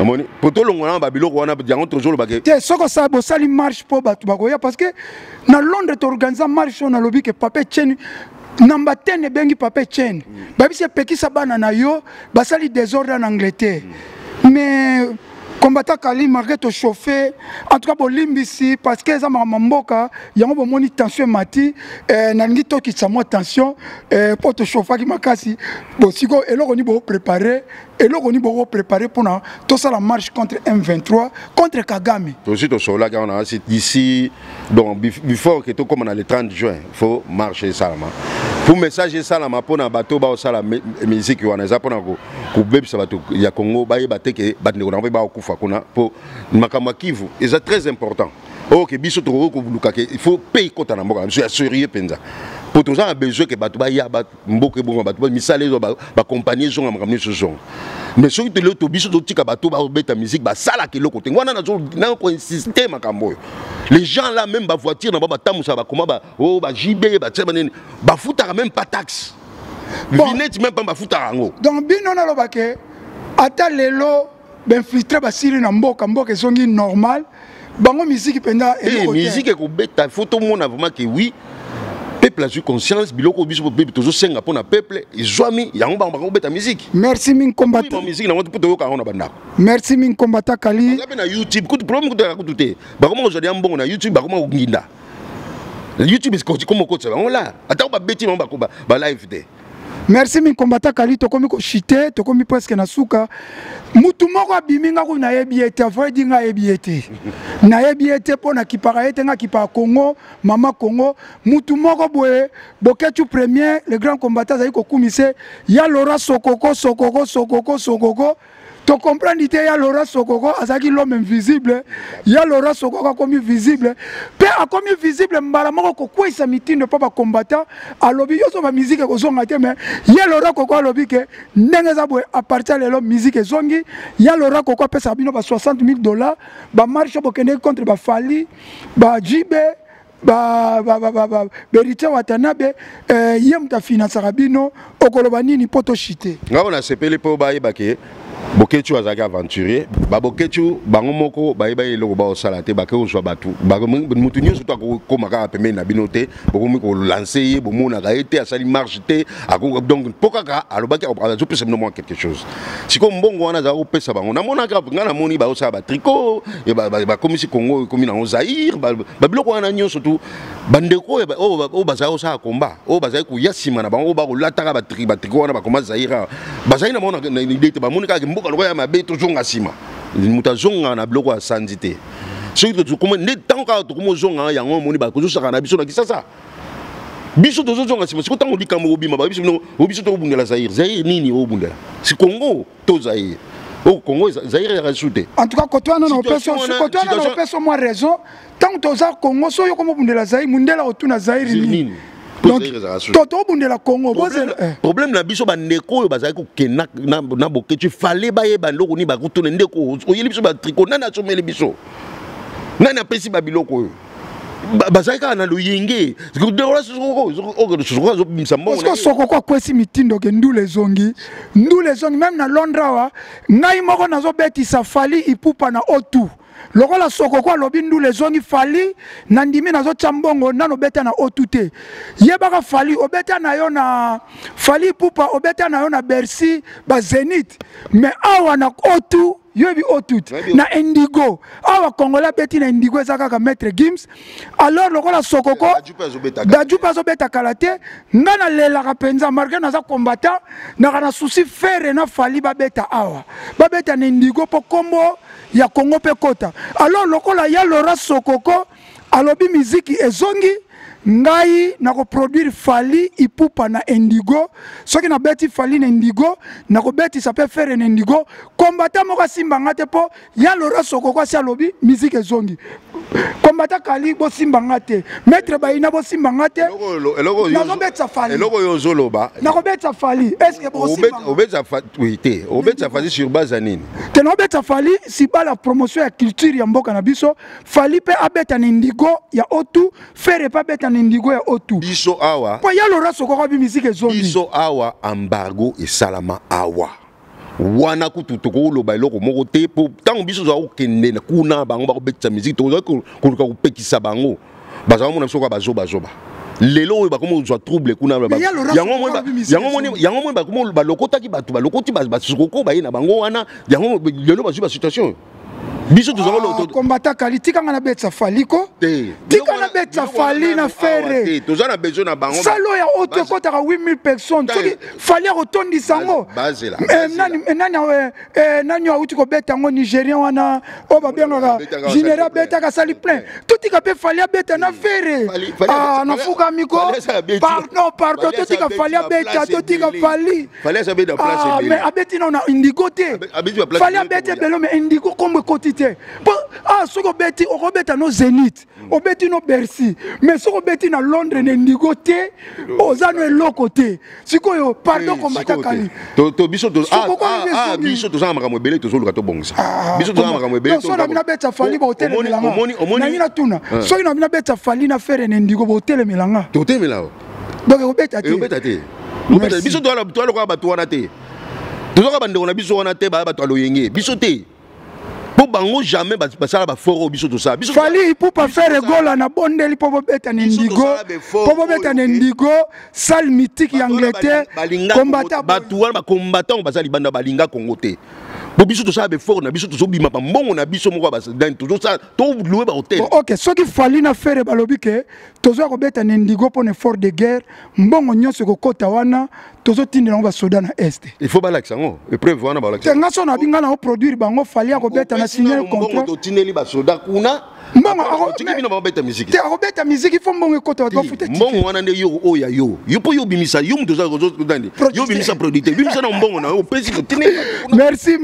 amoni poto longona ba biloko wana yango toujours ba te soko ça bo sali marche pour batu bakoya parce que na Londres to organiser marche on a lobby que papa Chen Namba 10 bengi papa Chen babi se pekisa bana na yo basali désordre en Angleterre mais combattant Kali malgré to chauffer en tout cas bolimbisi parce que ça mboka yango bomoni tension mati na ngi to ki samo tension pour te chauffer ki makasi bo siko eloko ni bo préparer pour na tout ça la marche contre M23 contre Kagame aussi to sola quand on a ici donc before que to comme on a le 30 juin faut marcher ça pour message ça la mapona bato ba osala musique wana za pona ko bebisa bato ya Congo ba yeba te ke batne ko ba kufa kuna pour makamba Kivu c'est très important. OK biso to ko buluka ke il faut payer kota na mboka je suis sérieux penza pour tout ça a besoin que bato ba ya ba mboke bongo bato ba misale ba compagnie zonga makamni so zonga mais soki te le to biso to tika bato ba beta musique ba sala ke loko te ngwana na ko insister makambo les gens là même ba voiture na ba tamusa ba koma ba oh ba JB ba tseba nini ba futa même pas taxe vinette même pas ba futa ngo donc bino na lobake ata lelo ben filtre ba siri na mboka mboka zongi normal bango musique penda et musique ko beta photo mona vraiment que oui peuple a eu conscience biloko biso peuple toujours senga pona peuple izwami yango bango beta musique. Merci min combattant musique na moto poto ka ona banda. Merci min combattant Kali. Ba na YouTube coup problème ko tout ba comment aujourd'hui ambongo na YouTube ba comment nginda. YouTube est comme ko tsaba on là ata ba beti ba live te. Merci min combattant Kali to komi ko chité to komi presque na suka mutu moko abiminga ko na yebiete avoye dinga yebiete na yebiete pona kipara yete nga kipa Congo mama Congo mutu moko boye boketu premier le grand combattant za ko kumise ya Laura Sokoko to comprendre te ya Laura Sokoko azaki l'homme invisible ya Laura Sokoko comme visible pe a comme visible mbala moko ko kwisa mitindo papa combattant alobi yo so ba musique ko zonga te mais ya Laura Sokoko alobi ke ndenge za boye à partir de l'homme musique zongi ya Laura Sokoko pesa bino ba $60,000 ba marche bokende contre ba Fali ba Jibe Berite Watanabe yemta finance rabino okoloba nini poto chité ngabona sepele po ba yebake boketu azaka aventurier ba boketu bango moko ba yeba eloko ba osala te ba ke ozwa batu ba mutu nyonso to ko maka pembe na binote bokomi ko lancer bo mona ga été asali marche te donc pokaka alobaki azo pesa no quelque chose siko mbongo wana za ko pesa bango na mona ka ngana moni ba osala ba tricot e ba komisi Congo komi na Zaire ba biloko wana nyonso tu bandeko o ba za osala komba o ba za ku yasima na bango ba ko lataka ba tricot wana ba koma Zaire ba za ina mona na idée te ba moni ka mboka lokoya mabe tozonga sima muta zonga na biloko ya sanzi te soki tokoma nde ntango kaka tokoma ozonga yango moni bakozosaka na biso na kisasa biso tozozonga sima siko ntango likambo obima babiso bino obiso tokobundela Zaire nini obundela si Congo to Zaire au Congo Zaire ya sute en tout cas kotwana na opeso moi raison tant toza Congo so yo komo bundela Zaire mundela otuna Zaire nini donc toto bundela Congo problème na biso bandeko oyo bazali ko kena na boketu fallait ba yeba ndoko ni ba kutuna ndeko oyeli biso ba tricot nana someli biso nana apesi ba biloko oyo bazali kaka na luyenge parce que Sokoko akwesi mitindo ke ndule zongi même na Londres wa ngai moko nazobetisa Fali ipupa na otu lokola Sokoko alobi ndule zongi Fali na ndimi nazo chambongo nano beta na otu te yebaka Fali obeta na yo na Fali ipupa obeta na yo na Bercy ba Zénith mais awa na otu yobi otut na Indigo awa Kongola beti na Indigo ezaka ka maître Gims alors lokola Sokoko Dajupa azobeta kalate ngana lela ka penza marqué na za combattant na kana souci faire na Fali babeta awa babeta na Indigo po kombo ya Congo pe kota alors lokola ya Laura Sokoko alobi miziki ezongi ngai na ko produire Fali ipupa na Indigo soki na beti Fali na Indigo na ko beti ça peut faire na Indigo combattant moko simba ngate po ya Laura Sokoko asi alobi musique ezongi combattant Kali bo simba ngate maître Baina bo simba ngate na beti Fali eloko yo zoloba na ko beti Fali est-ce que bo simba obeta Fali obeta Fali sur base nini te no beti Fali si ba la promotion ya culture ya mboka na biso Fali pe abeta na Indigo ya otu faire pas beta Indigo ya otu biso awa po ya Laura Sokoko bi musique ezongi biso awa embargo esalama awa wana kutu tokoloba eloko moko te po ntango biso za okende kuna bango bakobetisa musique tokoluka kopekisa bango bazala mona biso kwa bazoba lelo oyo bakoma ozwa trouble kuna yango moni bakoma balokotaki bato balokoti basokoko baye na bango wana yango lelo bazwi basituation biso tozalo combattant Kali tika ngana betsa faliko tika na betsa fali na fere tozana besoin na bango salo ya auto kotaka 8000 personnes soki fali rotondisa ngo nani auti ko beta ngo Nigérien wana o babengaka général beta ka sali plein totika pe fali beta na fere na fuka miko pardon totika fali beta totika fali sa be da place mais abeti na indigo te fali beta belo mais indigo comme quotité soko beti o beta no Zénith o beti no Bercy mais soko beti na Londres ne indigo te ozano eloko te sikoyo pardon combattant Kali to biso to biso to zama makambo ebele tozoluka to bongisa biso to zama makambo ebele so na bina beta fali ba hotel melanga na ina tuna so ina bina beta fali na fere ne indigo ba hotel melanga to hotel melanga donc o beta te biso to ala ko ba to wana te to zoka bande ona biso wana te ba to alo yenge biso te pour bango jamais basala ba foro biso to ça biso fali pour pas faire gola na bondeli pour beta ne indigo pour beta ne indigo salle mythique ya Angleterre combattant batu wana ba combattant basali banda balinga Congo te pour biso to ça be fort na biso to so bima pa mbongo na biso moko ba dans toujours ça to louer ba hotel OK ce qui fali na faire balobi ke tozo ko beta ne indigo pour ne fort de guerre mbongo nyonso ko kota wana tozo tindela ba soda na est il faut ba l'accent épreuve wana ba l'accent ngaso na binga na produire bango fali ko beta na signer contrat to tindeli ba soda kuna mbongo tiki bino ba beta musique te ko beta musique il faut mbongo kota ba futa mbongo wana nde yo oya yo po yo bimisa yo mto za ko dandi yo bimisa producteur bimisa na mbongo na o pesi ko tindeli merci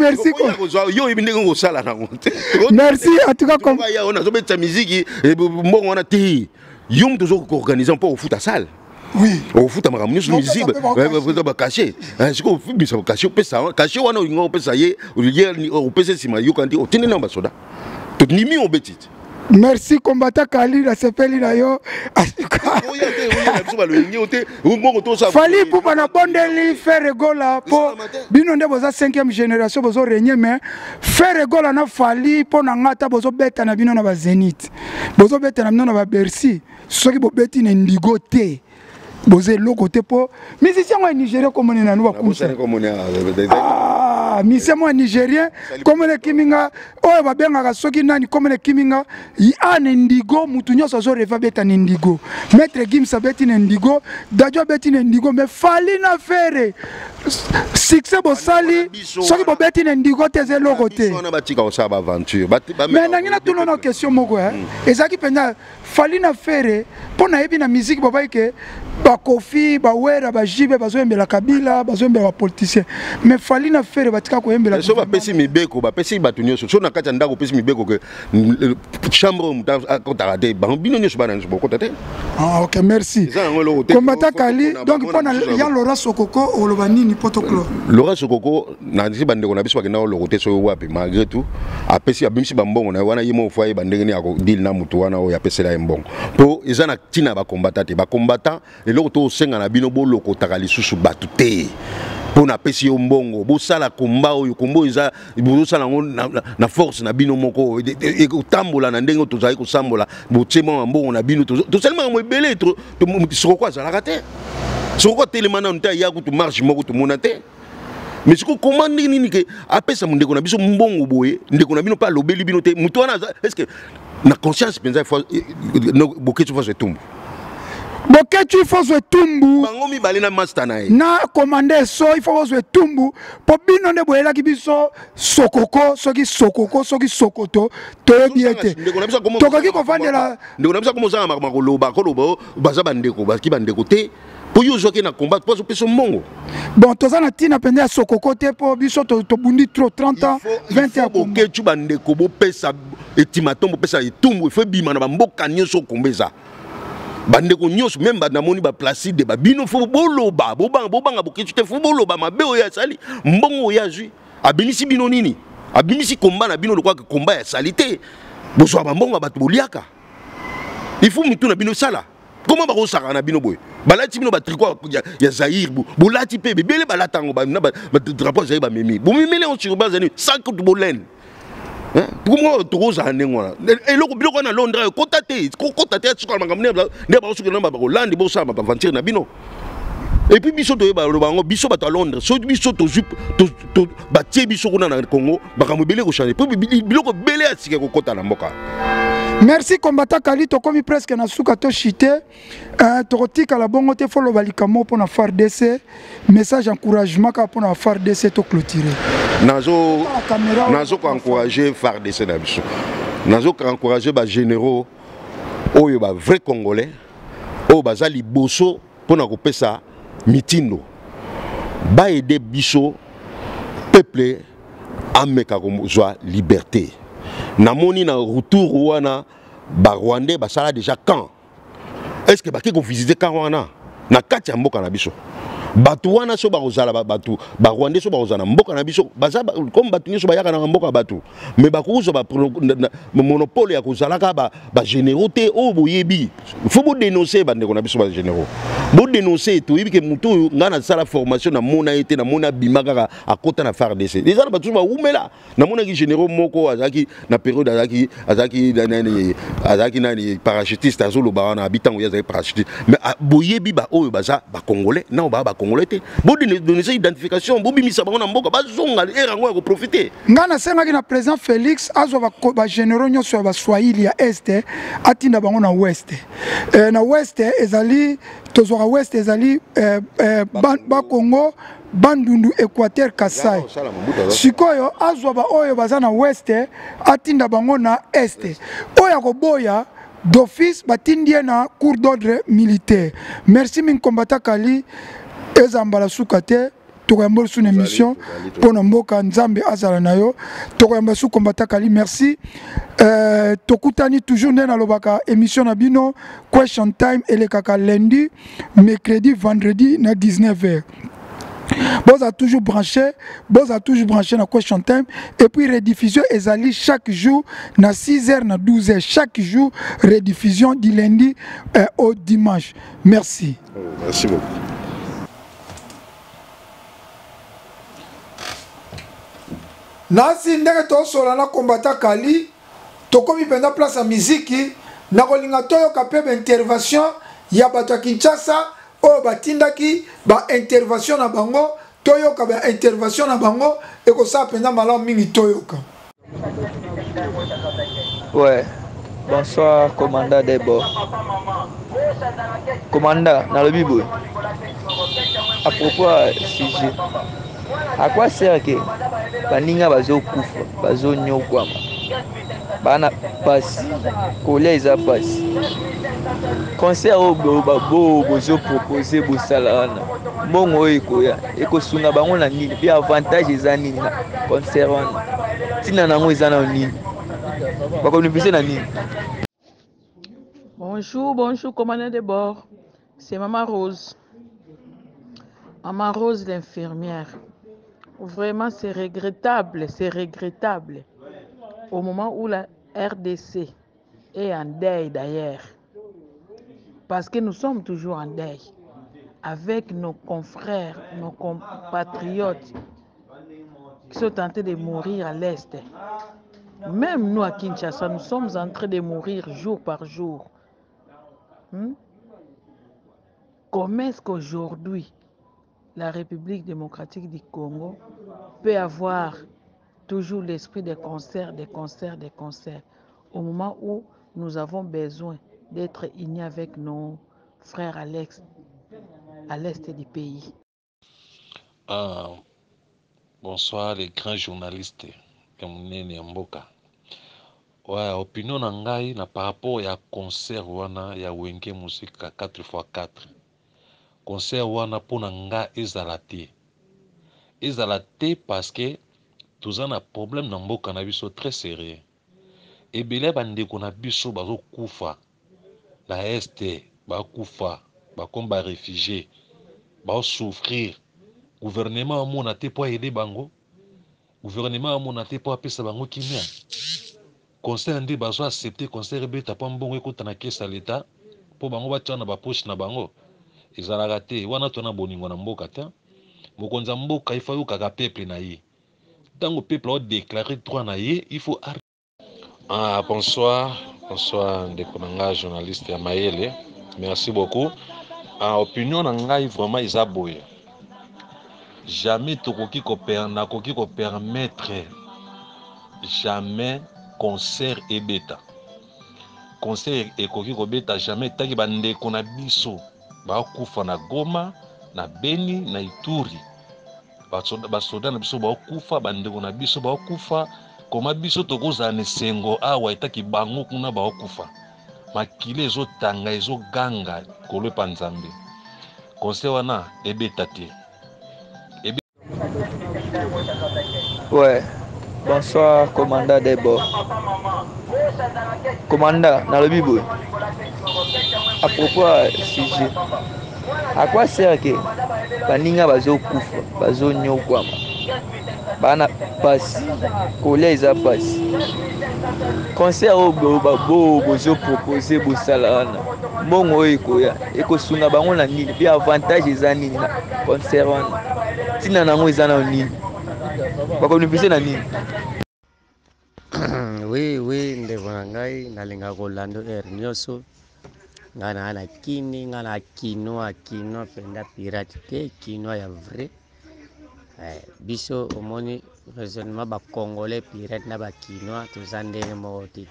yo ibinde ngo sala na merci en tout cas comme ya on a zo beta musique mbongo wana te yo mto zo ko organiser pour foot à salle oui au foot à makamuni sur musique ba caché est-ce que vous bisa caché pesa caché wana ngo pesa ye o pesa sima yo kandi o tindeli na basoda to nimi o betit. Merci combattant Kali la sepeli na yo. Fali pour bana bondeli faire gola pour bino nde boza 5e génération bozo régner mais faire gola na fali pour na ngata bozo beta na bino na ba Zénith. Bozo beta na bino na ba Bercy. Soki bo beti na ndigo te. Boze lo côté po musicien moi nigérien comme on est na nous musicien moi nigérien comme le kiminga oyo babengaka soki nani comme le kiminga ane ndigo mutu nyonso zo reva beta ndigo maître Gimsa beti ndigo dajo beti ndigo mais fali na fere succès bo sali soki bo beti ndigo te ze lo côté on a batika o sa ba aventure mais nangina tuno na question moko ezaki penda fali na fere pona yebi na musique baba ke ba Kofi ba wera ba jibe bazo embela Kabila bazo embela ba politicien mais fali na fere batika ko embela so ba pesi mibeko ba pesi batu nyonso so na kati ndako pesi mibeko ke chambre muta ko tarate ba bino nyonso bana nyonso boko tate OK merci combattant Kali donc pona ya Laurent Sokoko oloba nini protocole Laurent Sokoko na nzi bande ko na biso bakena lo kote so wapi malgré tout apesi abimisi ba mbongo na wana yimo foye bandenge ni ako deal na mutu wana o ya pesela mbongo po ezana tina ba combattant eloko to senga na bino boloko taka lisusu batu te pona pesi yo mbongo bosala komba oyo kombo eza bosala na force na bino moko etambola na ndenge tozali kosambola botsema mbongo na bino tosalema mo ebele to soko azalaka te soko telemana nta ya kutu marche moko to mona te mais siko commande nini ke apesa ndeko na biso mbongo boye ndeko na bino pa lobeli bino te mutu wana est-ce que na conscience penza faut boketu faut se tumbu Boketu il faut se tumbu bango mi balina master na ye na commander so il faut se tumbu po bino nde boyela ki biso sokoko soki sokoto to biete tokoki ko vandela ndeko na biso ko mozanga makoloba baza bandeko baki bandeko te po yo zoki na combat po peso mongo bon tozana tina pende ya sokoko te po biso to bundi trop 30 ans 20 ans boketu bandeko bo pesa etimatombo pesa etumbu il faut bima na mboka nyonso kombeza bandeko nyonso même banamoni ba Placide ba bino fo boloba bobanga boketu te fo boloba mabe oyo ya sali mbongo ya zui abimisi bino nini abimisi komba na bino lokwa komba ya salite bozwa bambongo batu boliaka il faut mutu na bino sala comment ba kosaka na bino boy balati bino ba tricot ya Zaïre bolati pe bebele balatango ba drapeau Zaïre ba memi bomimele on sur base ni sac de bolen pour moi toza ndengwana eloko biloko na Londres kotate suka makamne ne ba suka na ba Hollande bo sa ba aventure na bino Et puis biso toyeba lobango biso bato à Londres so biso to batie biso kuna na Congo bakamobele ko changer. Puis biloko belé atsike ko kota na mboka. Merci combattant Kali to komi presque na suka to chité tokotika la bongo te folo balikamo pour na FARDC message encouragement ka pour na FARDC to clôturer. Nazo ko encourager FARDC na biso. Nazo ko encourager ba généraux oyo ba vrai congolais o bazali boso pour na kopesa mitindo. Ba aider biso peuple ameka ko joie liberté. Namoni na retour wana ba Rwandais basala déjà quand est-ce que baki ko visiter quand wana na kati ya mboka na biso batu wana so ba kozala batu ba Rwandais so ba kozala mboka na biso baza comme batu nyoso ba yaka na mboka batu mais ba kuzo ba monopole ya kozala ka ba généraux te o boyebi faut bo dénoncer bande ko na biso ba généraux bo dénoncer to yebi ke mutu ngana sala formation na mona été na mona bimaka a kota na FARDC déjà batu ba umela na mona ki généraux moko azaki na période azaki nani parachutiste azolo ba na habitant ya parachutiste mais boyebi ba oyo baza ba congolais na ba congolais te bo donner identification bo bimisa bango na mboka bazonga erango ko profiter ngana senga ki na président Félix azo ba généraux nyoso ba Swahili ya Est atinda bango na Ouest na Ouest ezali tozora Ouest ezali ba Congo Bandundu Équateur Kasai sikoyo azwa ba oyo baza na Ouest atinda bango na Est oya ko boya d'office batindie na cour d'ordre militaire. Merci min combattant Kali ezambala sukate tokoyamba sur une émission pour mboka nzambe azala nayo tokoyamba su combattant Kali merci tokutani toujours na lobaka émission na bino question time et le kaka lundi mercredi vendredi na 19h. Vous a toujours branché na question time et puis rediffusion ezali chaque jour na 6h na 12h chaque jour rediffusion du lundi au dimanche. Merci. Merci beaucoup. Nasi ndenge to sola na combattant Kali to komi penda place à musique na kolinga toyo kapebe intervention ya bato ya Kinshasa o batindaki ba intervention na bango toyoka ba intervention na bango et ko sa penda malamu mingi toyoka. Ouais. Bonsoir commandant Debo. Commandant dans le Bible. À propos sujet. À quoi sert que baninga bazo kufa, bazo nyokwama. Bana passe, collège a passe. Concert au babo bozo proposer bosalana. Mbongo ekoya, ekosunga bango na nini, bi avantage eza nini na concert wana. Tina nango eza na nini. Bakonifise na nini. Bonjour, commandant de bord. C'est Maman Rose. Maman Rose, l'infirmière. Vraiment, c'est regrettable. Au moment où la RDC est en deuil d'ailleurs. Parce que nous sommes toujours en deuil. Avec nos confrères, nos compatriotes qui sont tentés de mourir à l'Est. Même nous à Kinshasa, nous sommes en train de mourir jour par jour. Comment est-ce qu'aujourd'hui, la République démocratique du Congo peut avoir toujours l'esprit des concerts, au moment où nous avons besoin d'être unis avec nos frères à l'est du pays. Bonsoir les grands journalistes. Ouais, opinion na ngai na par rapport ya concert wana ya Wenge Musika 4x4. Concert wana pona nga ezala te parce que tous un problème na mboka na biso très sérieux. Ebele bandeko na biso bazo kufa. La este ba kufa, ba komba réfugié, ba souffrir. Gouvernement amona te po aider bango. Gouvernement amona te po apesa bango kimia. Conseil ndi bazo accepter conseil rebeta pa mbongo ekota na kesa l'État po bango batia na ba poche na bango ezalaka te wana tona boningo na mboka te mokonza mboka il faut kaka peuple na ye tango peuple a déclaré droit na ye il faut bonsoir ndeko nanga journaliste ya Mayele, merci beaucoup. en opinion na ngai vraiment eza boye jamais tokoki kopermettre jamais concert ebeta concert ekoki kobeta jamais taki bandeko na biso bakufa na Goma na Beni na Ituri basoda na biso bakufa bandeko na biso bakufa koma biso tokozala na esengo awa etaki bango kuna bakufa makile ezotanga ezoganga kolopa Nzambe concert wana ebeta te. Ouais, bonsoir, commandant Debo. Commandant, dans le Bible, à propos du sujet, à quoi sert que Baninga bazo kufa, bazo nyokwama, bana passe, collège à passe. Concert au babo bozo proposer bosalana, mongo ekoya, ekosunga bango na nini, bi avantage eza nini na concert wana. Tina nango eza na nini? Oui, ndeko na ngai nalinga kolanda nyonso nga na kini nga na kinoa penda pirate te kinoa ya vrai biso omoni raisonnement ba congolais pirate na ba kinoa toza ndenge moko te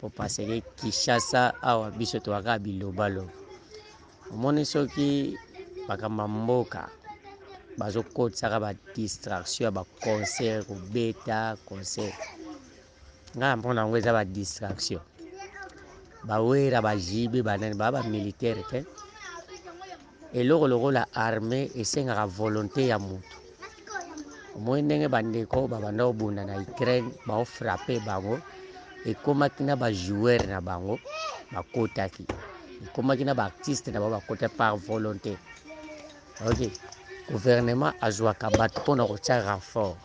po parce que Kinshasa awa biso toaka bilobalo omoni soki bakamba mboka bazokotisaka ba distraction ya ba concert kobeta concert nga mpona yango eza ba distraction bawera bajibe banani baba militaire te eloko lokola armée esengaka volonté ya moto omoi ndenge bandeko babanda kobunda na Ukraine baofrappe bango ekomaki na bajoueur na bango bakotaki ekomaki na baartiste na bango bakota par volonté. Ok, gouvernement azwaka bato mpona kotia renfort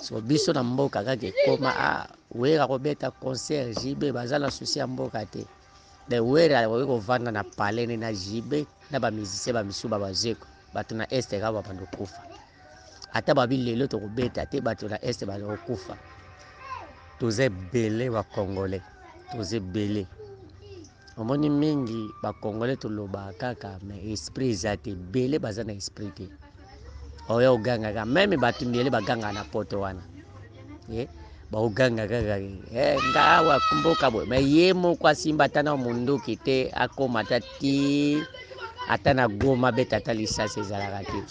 so biso na mboka kaka ekoma wera kobeta concert jibe baza na susi ya mboka te de wera okoki kovanda na palene na jibe na bamusicien bamisu babazeko bato na este kaka babanda kokufa ata babi lelo tokobeta te bato na este baza kokufa toza ebele bakongolais toza ebele omoni mingi bakongolais tolobaka kaka mais esprit eza te ebele baza na esprit te oyo ogangaka meme bato miele bagangaka na poto wana baoganga kaka nga awa mboka boye mais ye moko asimba ata na munduki te akoma ata ti ata na Goma beta ata lisasi ezalaka te.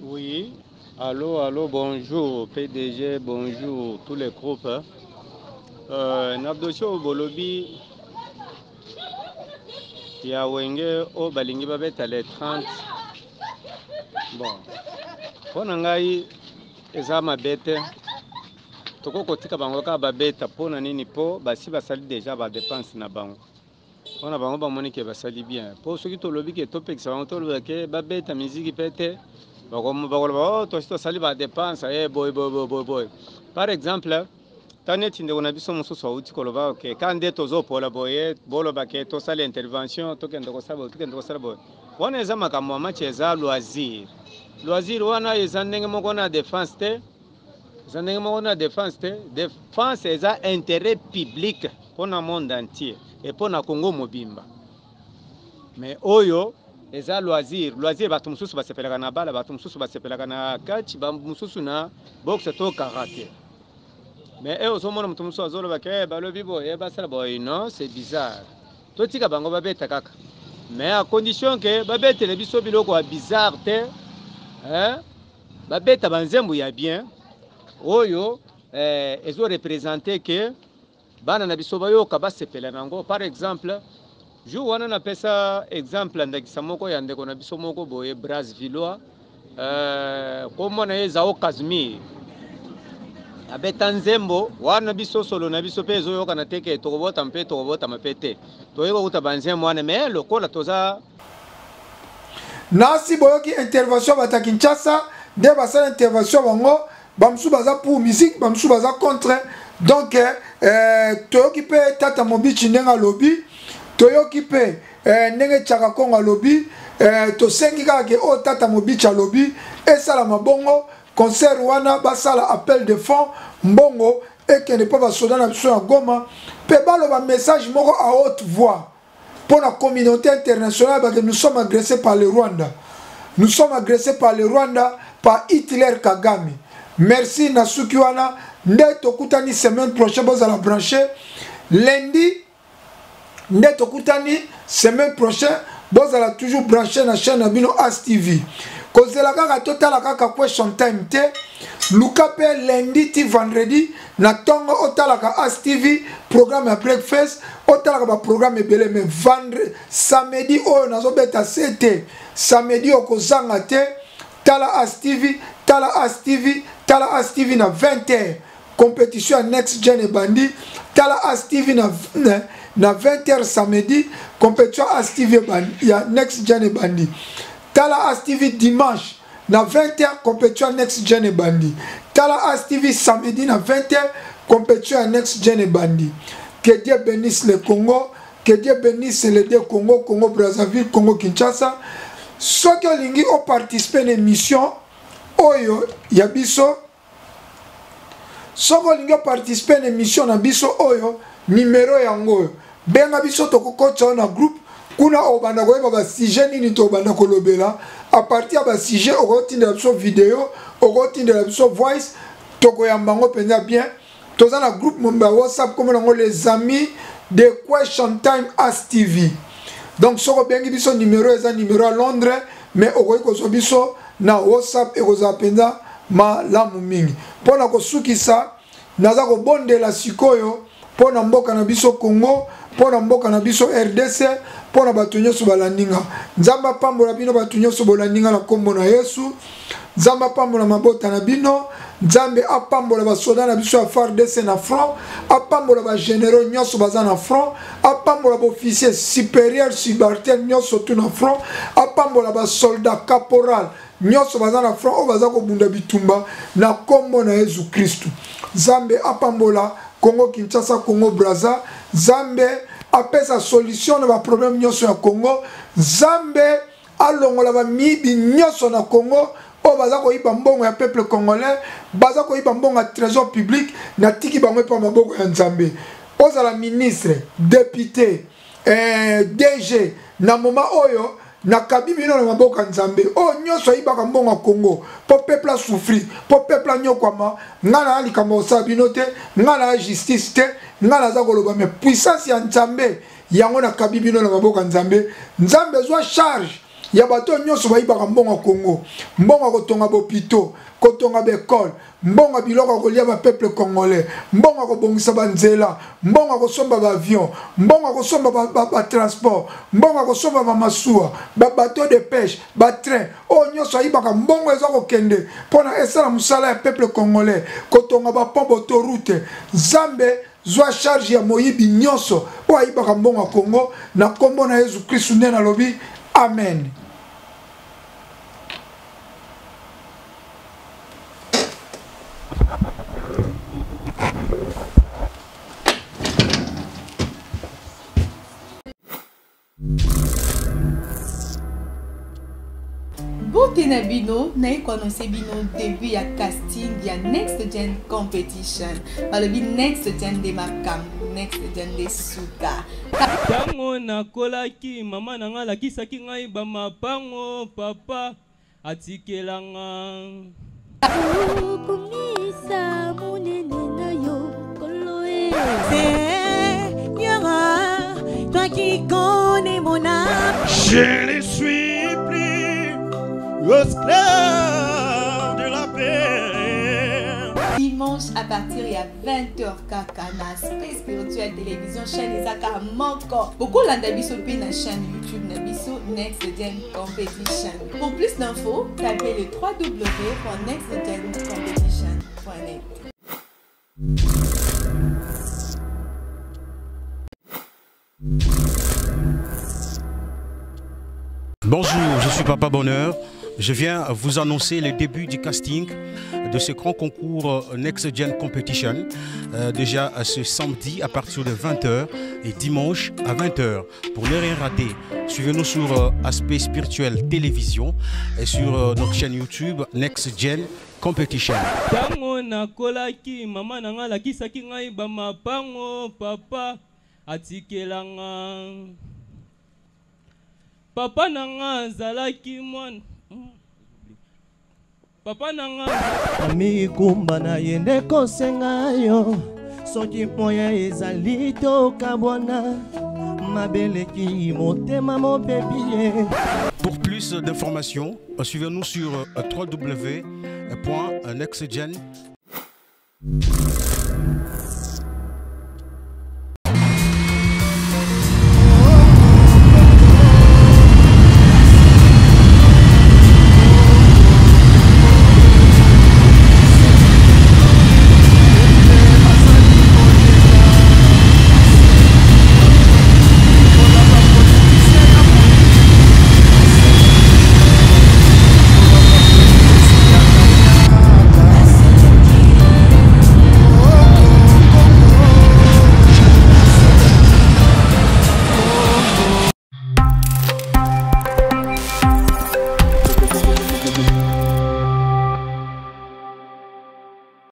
Oui, allô, bonjour PDG, bonjour tous les groupes. Nabdosho Bolobi ya wenge o balingi babeta les 30. Bon, pona ngai eza mabete toko kotika bango ka babeta pona nini po basi basali déjà ba dépense na bango pona bango bamoni ke basali bien po soki tolobi ke topekisa bango tolobi ke babeta musique pete bakoloba tosali ba dépense boy. Par exemple taneti ndeko na biso mosusu auti koloba ke kande tozopola boye boloba ke tosala intervention tokende kosala boye wana eza makambo amachi eza loisir wana eza ndenge moko na défense te défense eza intérêt public mpona monde entier et mpona Congo mobimba mais oyo eza loisir bato mosusu basepelaka na bala bato mosusu basepelaka na catch mosusu na boxe to karaté mais ozomona moto mosusu azoloba ke balobi boye basala boye non c'est bizarre totika bango babeta kaka mais à condition ke babetele biso biloko ya bizarre te babeta banzembo ya bien oyo ezo représenter que bana na biso bayoka basepela nango. Par exemple jour wana napesa exemple ndakisa moko ya ndeko na biso moko boye Brazzaville komona ye Zao Kazmir abeta nzembo wana biso solo na biso pe ezoyoka na teke tokobota mpe te toyeba kuta banzembo wana mais lokola toza nasi boyoki intervention bata Kinshasa de basala intervention bango bamsu baza pour musique bamsu baza contre donc toyoki pe Tata Mobichi ndenga lobby toyoki pe ndenge Chaka Kongo lobby tosengi kaka ke o Tata Mobichi lobby esala mabongo concert wana basala appel de fonds mbongo ekende pa basoda na biso ya Goma pe baloba message moko à haute voix pour la communauté internationale, parce que nous sommes agressés par le Rwanda. Nous sommes agressés par le Rwanda, par Hitler Kagame. Merci Nasukiwana. Ndeto Kutani semaine prochaine, vous allez brancher. Lundi, Ndeto Kutani semaine prochaine, vous allez toujours brancher la chaîne Abino As TV. Cause la kaka total la kaka question time te. Luka pe lundi ti vendredi na tongo otalaka As TV programme à breakfast otalaka ba programme belé mais vendredi samedi o nazo beta CT samedi okozanga te tala As TV tala As TV tala As TV na 20h compétition à Next Gen et Bandi tala As TV na 20h samedi compétition As TV Bandi ya Next Gen et Bandi tala As TV dimanche na 20h compétition Next Gen et Bandi tala As TV samedi na 20h compétition Next Gen et Bandi. Que Dieu bénisse le Congo, que Dieu bénisse les deux Congo, Congo Brazzaville, Congo Kinshasa. Ceux qui ont participé à l'émission Oyo Yabiso, ceux qui ont participé à l'émission Nabiso Oyo, numéro yango. Benga biso toko na groupe kuna obanda ko ba sujet nini to banda ko lobela à partir ba sujet okotinda biso vidéo okotinda biso voice toko yambango penza bien toza na groupe momba WhatsApp comme les amis de Question Time As TV. Donc soko bengi biso numéro eza numéro à Londres mais okoki ko biso na WhatsApp e ko penza ma lamu mingi pona ko sukisa naza ko bondela sikoyo pona mboka na biso Congo pona mboka na biso RDC pona bato nyonso balandinga nzamba pambola bino bato nyonso bolandinga na kombo na Yesu nzamba pambola mabota na bino nzambe apambola basoda na biso ya FARDC na front apambola ba généraux nyonso baza na front apambola ba officier supérieur subalterne nyonso tu na front apambola ba soldat caporal nyonso baza na front o baza ko bunda bitumba na kombo na Yesu Kristo nzambe apambola Congo Kinshasa Congo Brazza Zambe apesa solution na ba problème nyonso ya Congo Zambe alongola ba mibi nyonso na Congo o baza ko iba mbongo ya peuple congolais baza ko iba mbongo ya trésor public na tiki bango pa maboko ya Nzambe ozala ministre député DG na moma oyo na kabibi no na maboko ya Nzambe o nyonso iba ka mbongo ya Congo po peuple a souffrir po peuple a nyokwama ngana alikamba osabino te ngana justice te ngana za koloba mais puissance ya Nzambe yango na kabibi no na maboko ya Nzambe Nzambe zwa charge ya bato nyonso bayibaka mbongo Congo mbongo kotonga bopito kotonga bekole mbongo biloko kolia ba peuple congolais mbongo kobongisa banzela mbongo kosomba ba avion mbongo kosomba ba transport mbongo kosomba ba masuwa ba bateau de pêche ba train o nyonso ayibaka mbongo ezo kokende pona esala musala ya peuple congolais kotonga ba pont autoroute Zambe zwa charge ya moyibi nyonso o ayibaka mbongo Congo na kombo na Yesu Kristo nde na lobi amen. Beauté na bino na annoncé bino début ya casting ya Next Gen Competition balobi Next Gen de makambo Next Gen de suka tango nakolaki mama na nga lakisaki ngai bamapango papa atikelanga kumisa munene na yo koloe Seigneur, toi qui connais mon âme, Je ne suis plus esclave de la paix. Dimanche à partir ya 20h kaka na Space Spirituel Télévision chaîne ezaka moko beaucoup landa biso pe na chaîne YouTube na biso Next Gen Competition. Pour plus d'infos tapez le www.nextgencompetition.net. Bonjour, je suis Papa Bonheur. Je viens vous annoncer le début du casting de ce grand concours Next Gen Competition. Déjà ce samedi à partir de 20h et dimanche à 20h. Pour ne rien rater, suivez-nous sur Aspect Spirituel Télévision et sur notre chaîne YouTube Next Gen Competition. tango nakolaki mama na nga lakisaki ngai bamapango papa atikelanga papa nanga zalaki mwana papa nanga amikumba na yende kosenga yo soki moya ezali tokabwana mabeleki motema mopepi. Pour plus d'informations, suivez-nous sur www.nextgen.